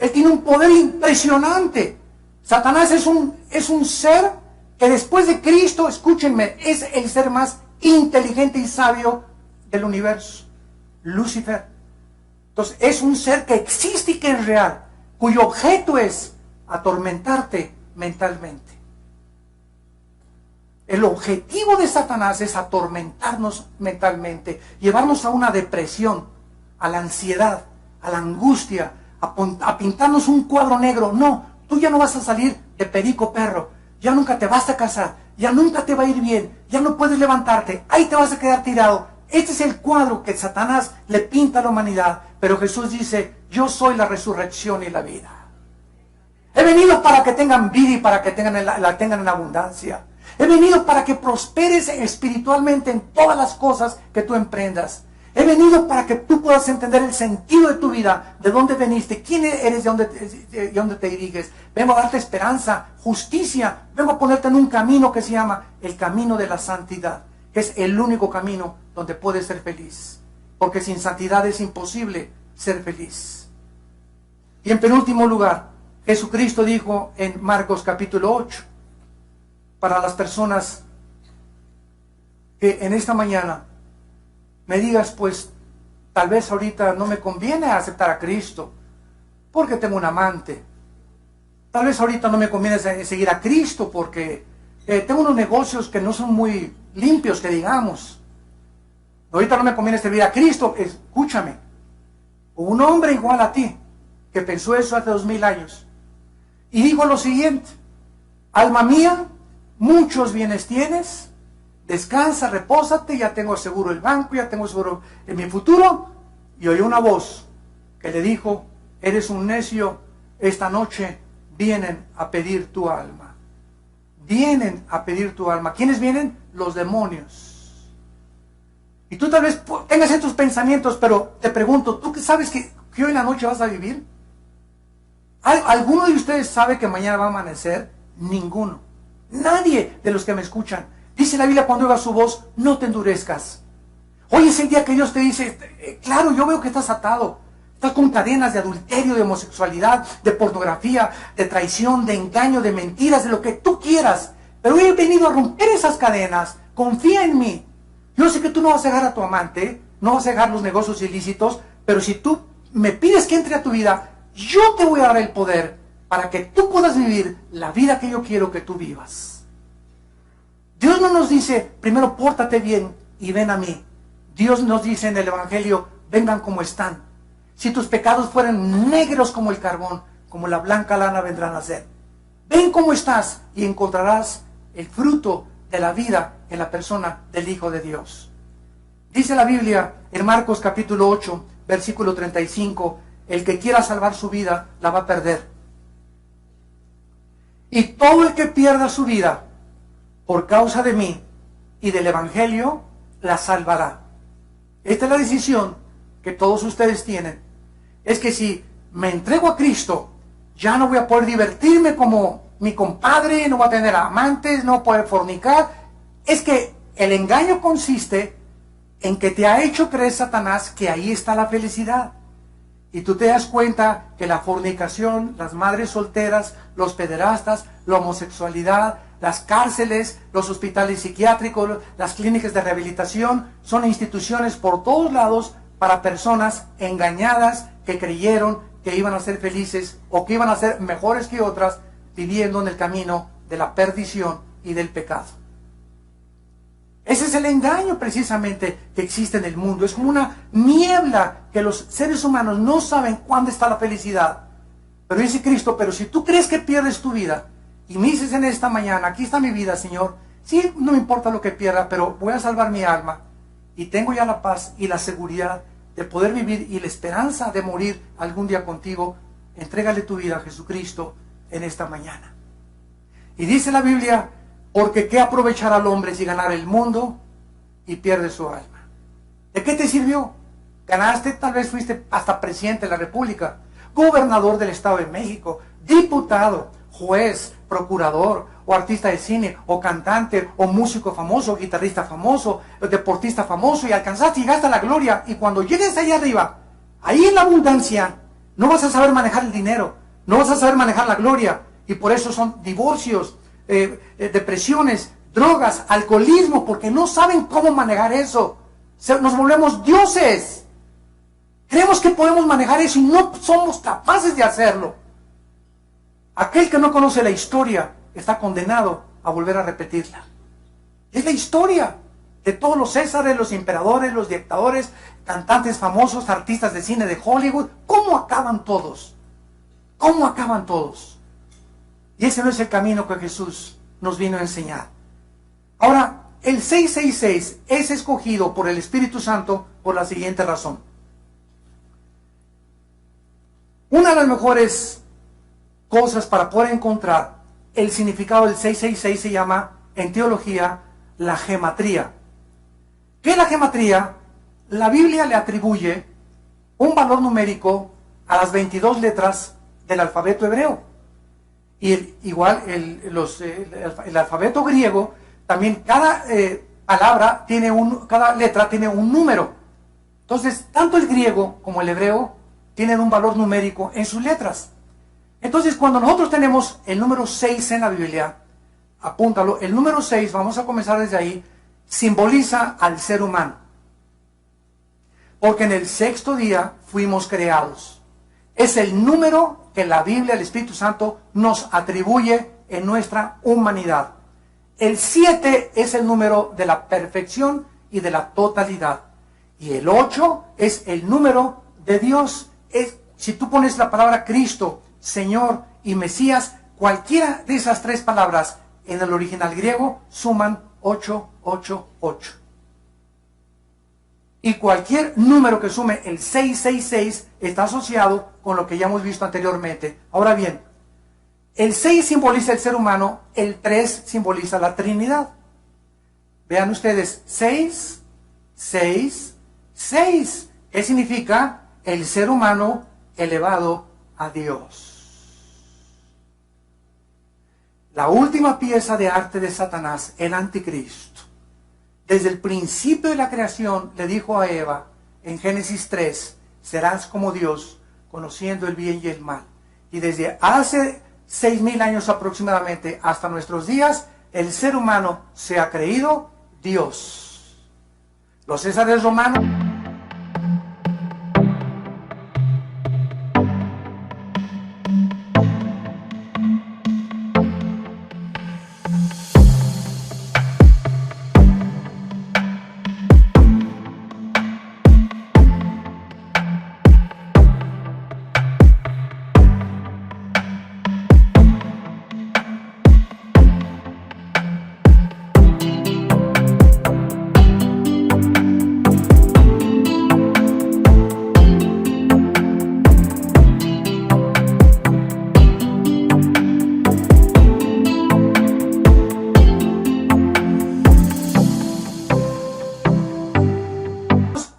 [SPEAKER 1] Él tiene un poder impresionante. Satanás es un ser que después de Cristo, escúchenme, es el ser más inteligente y sabio del universo. Lucifer. Entonces es un ser que existe y que es real, cuyo objeto es atormentarte mentalmente. El objetivo de Satanás es atormentarnos mentalmente, llevarnos a una depresión, a la ansiedad, a la angustia, a pintarnos un cuadro negro. No, tú ya no vas a salir de perico perro, ya nunca te vas a casar, ya nunca te va a ir bien, ya no puedes levantarte, ahí te vas a quedar tirado. Este es el cuadro que Satanás le pinta a la humanidad, pero Jesús dice, yo soy la resurrección y la vida. He venido para que tengan vida y para que la tengan en abundancia. He venido para que prosperes espiritualmente en todas las cosas que tú emprendas. He venido para que tú puedas entender el sentido de tu vida, de dónde veniste, quién eres, de dónde te diriges. Vengo a darte esperanza, justicia. Vengo a ponerte en un camino que se llama el camino de la santidad, que es el único camino donde puedes ser feliz. Porque sin santidad es imposible ser feliz. Y en penúltimo lugar, Jesucristo dijo en Marcos capítulo 8, para las personas que en esta mañana me digas, pues, tal vez ahorita no me conviene aceptar a Cristo, porque tengo un amante. Tal vez ahorita no me conviene seguir a Cristo, porque tengo unos negocios que no son muy limpios, que digamos. Ahorita no me conviene servir a Cristo. Escúchame, un hombre igual a ti, que pensó eso hace 2000 años, y dijo lo siguiente: alma mía, muchos bienes tienes, descansa, repósate, ya tengo seguro el banco, ya tengo seguro en mi futuro. Y oyó una voz que le dijo, eres un necio, esta noche vienen a pedir tu alma. Vienen a pedir tu alma. ¿Quiénes vienen? Los demonios. Y tú tal vez tengas estos pensamientos, pero te pregunto, ¿tú sabes que hoy en la noche vas a vivir? ¿Alguno de ustedes sabe que mañana va a amanecer? Ninguno. Nadie de los que me escuchan. Dice la Biblia, cuando oigas su voz, no te endurezcas. Hoy es el día que Dios te dice, claro, yo veo que estás atado. Estás con cadenas de adulterio, de homosexualidad, de pornografía, de traición, de engaño, de mentiras, de lo que tú quieras. Pero hoy he venido a romper esas cadenas. Confía en mí. Yo sé que tú no vas a dejar a tu amante, no vas a dejar los negocios ilícitos, pero si tú me pides que entre a tu vida, yo te voy a dar el poder para que tú puedas vivir la vida que yo quiero que tú vivas. Dios no nos dice, primero pórtate bien y ven a mí. Dios nos dice en el Evangelio, vengan como están. Si tus pecados fueran negros como el carbón, como la blanca lana vendrán a ser. Ven cómo estás y encontrarás el fruto de la vida en la persona del Hijo de Dios. Dice la Biblia en Marcos capítulo 8, versículo 35, el que quiera salvar su vida, la va a perder. Y todo el que pierda su vida por causa de mí y del Evangelio, la salvará. Esta es la decisión que todos ustedes tienen. Es que si me entrego a Cristo, ya no voy a poder divertirme como mi compadre, no voy a tener amantes, no voy a poder fornicar. Es que el engaño consiste en que te ha hecho creer Satanás que ahí está la felicidad. Y tú te das cuenta que la fornicación, las madres solteras, los pederastas, la homosexualidad, las cárceles, los hospitales psiquiátricos, las clínicas de rehabilitación, son instituciones por todos lados para personas engañadas que creyeron que iban a ser felices o que iban a ser mejores que otras, viviendo en el camino de la perdición y del pecado. Ese es el engaño precisamente que existe en el mundo. Es como una niebla que los seres humanos no saben cuándo está la felicidad. Pero dice Cristo, pero si tú crees que pierdes tu vida y me dices en esta mañana, aquí está mi vida, Señor, sí, no me importa lo que pierda, pero voy a salvar mi alma y tengo ya la paz y la seguridad de poder vivir y la esperanza de morir algún día contigo, entrégale tu vida a Jesucristo en esta mañana. Y dice la Biblia, porque ¿qué aprovechará al hombre si ganara el mundo y pierde su alma? ¿De qué te sirvió? Ganaste, tal vez fuiste hasta presidente de la República, gobernador del Estado de México, diputado, juez, procurador, o artista de cine, o cantante, o músico famoso, o guitarrista famoso, o deportista famoso, y alcanzaste, llegaste a la gloria, y cuando llegues allá arriba, ahí en la abundancia, No vas a saber manejar el dinero, no vas a saber manejar la gloria. Y por eso son divorcios, depresiones, drogas, alcoholismo, porque no saben cómo manejar eso. Nos volvemos dioses. Creemos que podemos manejar eso y no somos capaces de hacerlo. Aquel que no conoce la historia está condenado a volver a repetirla. Es la historia de todos los césares, los emperadores, los dictadores, cantantes famosos, artistas de cine de Hollywood. ¿Cómo acaban todos? ¿Cómo acaban todos? Y ese no es el camino que Jesús nos vino a enseñar. Ahora, el 666 es escogido por el Espíritu Santo por la siguiente razón. Una de las mejores cosas para poder encontrar el significado del 666 se llama, en teología, la gematría. ¿Qué es la gematría? La Biblia le atribuye un valor numérico a las 22 letras del alfabeto hebreo. Y igual el alfabeto griego, también cada palabra cada letra tiene un número. Entonces, tanto el griego como el hebreo tienen un valor numérico en sus letras. Entonces, cuando nosotros tenemos el número 6 en la Biblia, apúntalo, el número 6, vamos a comenzar desde ahí, simboliza al ser humano. Porque en el sexto día fuimos creados. Es el número que la Biblia, el Espíritu Santo, nos atribuye en nuestra humanidad. El 7 es el número de la perfección y de la totalidad. Y el 8 es el número de Dios. Si tú pones la palabra Cristo, Señor y Mesías, cualquiera de esas tres palabras en el original griego suman 888. Y cualquier número que sume el 666 está asociado con lo que ya hemos visto anteriormente. Ahora bien, el 6 simboliza el ser humano, el 3 simboliza la Trinidad. Vean ustedes, 6, 6, 6. ¿Qué significa? El ser humano elevado a Dios. La última pieza de arte de Satanás, el anticristo. Desde el principio de la creación le dijo a Eva, en Génesis 3, serás como Dios, conociendo el bien y el mal. Y desde hace 6,000 años aproximadamente hasta nuestros días, el ser humano se ha creído Dios. Los césares romanos...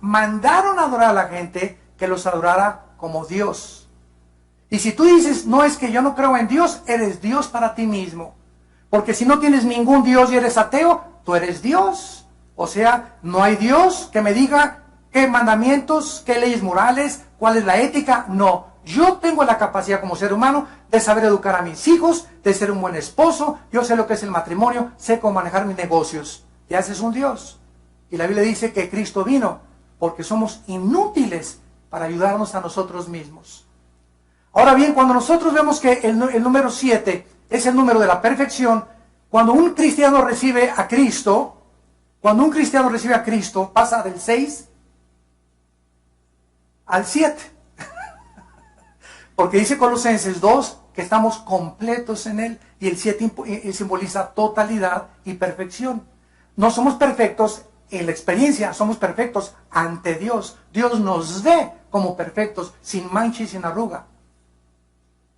[SPEAKER 1] mandaron a adorar a la gente que los adorara como Dios. Y si tú dices, no, es que yo no creo en Dios, eres Dios para ti mismo. Porque si no tienes ningún Dios y eres ateo, tú eres Dios. O sea, no hay Dios que me diga qué mandamientos, qué leyes morales, cuál es la ética. No, yo tengo la capacidad como ser humano de saber educar a mis hijos, de ser un buen esposo, yo sé lo que es el matrimonio, sé cómo manejar mis negocios. Y ese es un Dios. Y la Biblia dice que Cristo vino porque somos inútiles para ayudarnos a nosotros mismos. Ahora bien, cuando nosotros vemos que el número 7 es el número de la perfección, cuando un cristiano recibe a Cristo, pasa del 6 al 7. Porque dice Colosenses 2 que estamos completos en Él, y el 7 simboliza totalidad y perfección. No somos perfectos en la experiencia, somos perfectos ante Dios. Dios nos ve como perfectos, sin mancha y sin arruga.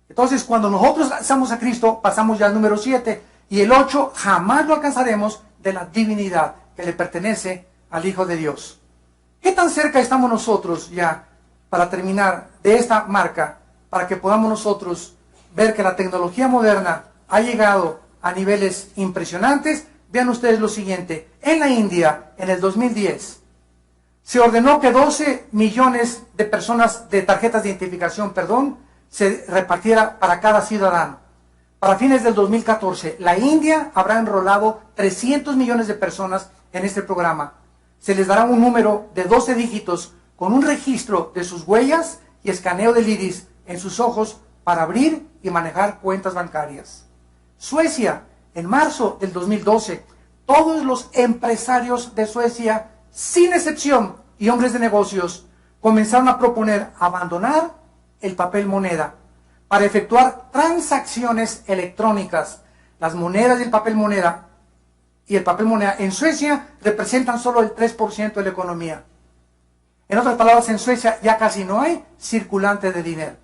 [SPEAKER 1] Entonces, cuando nosotros pasamos a Cristo, pasamos ya al número 7, y el 8 jamás lo alcanzaremos de la divinidad que le pertenece al Hijo de Dios. ¿Qué tan cerca estamos nosotros ya, para terminar, de esta marca, para que podamos nosotros ver que la tecnología moderna ha llegado a niveles impresionantes? Vean ustedes lo siguiente: en la India, en el 2010, Se ordenó que 12 millones de personas de tarjetas de identificación, se repartiera para cada ciudadano. Para fines del 2014, la India habrá enrolado 300 millones de personas en este programa. Se les dará un número de 12 dígitos con un registro de sus huellas y escaneo del iris en sus ojos para abrir y manejar cuentas bancarias. Suecia, en marzo del 2012, todos los empresarios de Suecia, sin excepción, y hombres de negocios, comenzaron a proponer abandonar el papel moneda para efectuar transacciones electrónicas. Las monedas y el papel moneda en Suecia representan solo el 3% de la economía. En otras palabras, en Suecia ya casi no hay circulante de dinero.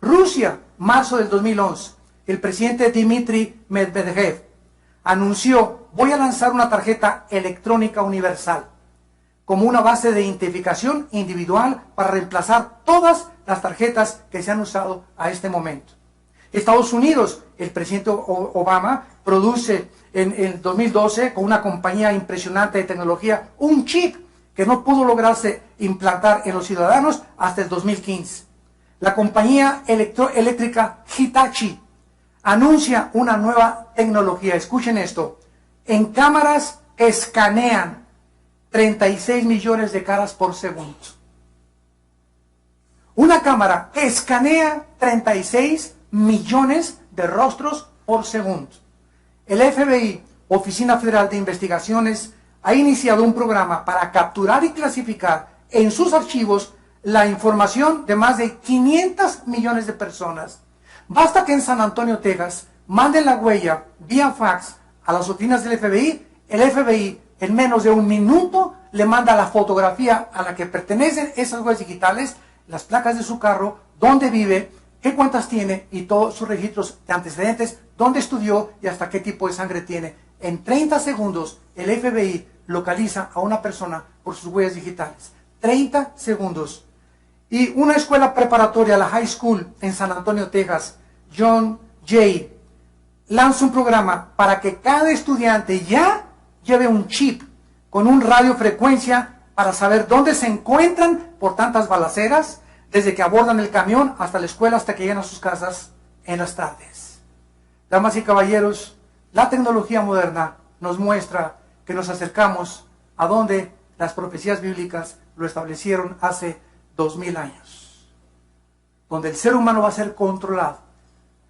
[SPEAKER 1] Rusia, marzo del 2011, el presidente Dmitry Medvedev anunció: voy a lanzar una tarjeta electrónica universal como una base de identificación individual para reemplazar todas las tarjetas que se han usado a este momento. Estados Unidos, el presidente Obama produce en el 2012 con una compañía impresionante de tecnología un chip que no pudo lograrse implantar en los ciudadanos hasta el 2015. La compañía eléctrica Hitachi anuncia una nueva tecnología, escuchen esto, en cámaras que escanean 36 millones de caras por segundo. Una cámara que escanea 36 millones de rostros por segundo. El FBI, Oficina Federal de Investigaciones, ha iniciado un programa para capturar y clasificar en sus archivos la información de más de 500 millones de personas. Basta que en San Antonio, Texas, manden la huella vía fax a las oficinas del FBI, el FBI en menos de un minuto le manda la fotografía a la que pertenecen esas huellas digitales, las placas de su carro, dónde vive, qué cuentas tiene y todos sus registros de antecedentes, dónde estudió y hasta qué tipo de sangre tiene. En 30 segundos el FBI localiza a una persona por sus huellas digitales. 30 segundos. Y una escuela preparatoria, la High School en San Antonio, Texas, John Jay, lanza un programa para que cada estudiante ya lleve un chip con un radiofrecuencia para saber dónde se encuentran por tantas balaceras, desde que abordan el camión hasta la escuela, hasta que llegan a sus casas en las tardes. Damas y caballeros, la tecnología moderna nos muestra que nos acercamos a donde las profecías bíblicas lo establecieron hace 2000 años, donde el ser humano va a ser controlado.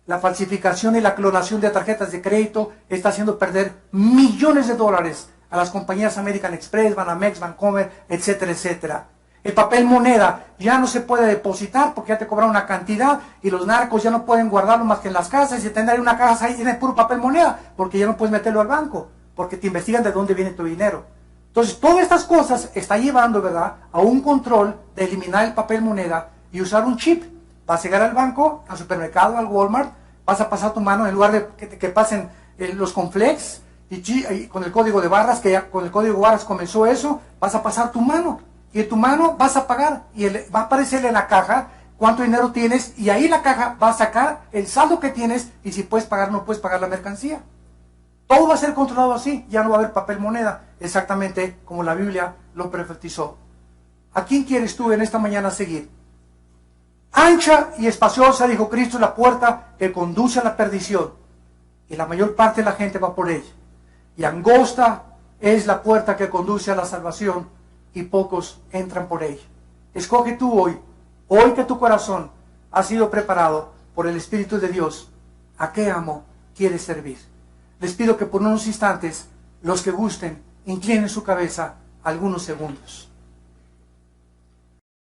[SPEAKER 1] La falsificación y la clonación de tarjetas de crédito está haciendo perder millones de dólares a las compañías American Express, Banamex, Bancomer, etcétera, etcétera. El papel moneda ya no se puede depositar porque ya te cobran una cantidad y los narcos ya no pueden guardarlo más que en las casas y tener una casa ahí tiene puro papel moneda porque ya no puedes meterlo al banco porque te investigan de dónde viene tu dinero. Entonces, todas estas cosas está llevando, ¿verdad?, a un control de eliminar el papel moneda y usar un chip. Vas a llegar al banco, al supermercado, al Walmart, vas a pasar tu mano en lugar de que pasen los cornflakes y con el código de barras, que ya con el código de barras comenzó eso, vas a pasar tu mano y en tu mano vas a pagar y va a aparecer en la caja cuánto dinero tienes y ahí la caja va a sacar el saldo que tienes y si puedes pagar o no puedes pagar la mercancía. Todo va a ser controlado así, ya no va a haber papel moneda, exactamente como la Biblia lo profetizó. ¿A quién quieres tú en esta mañana seguir? Ancha y espaciosa, dijo Cristo, es la puerta que conduce a la perdición, y la mayor parte de la gente va por ella. Y angosta es la puerta que conduce a la salvación, y pocos entran por ella. Escoge tú hoy que tu corazón ha sido preparado por el Espíritu de Dios, ¿a qué amo quieres servir? Les pido que por unos instantes, los que gusten, inclinen su cabeza algunos segundos.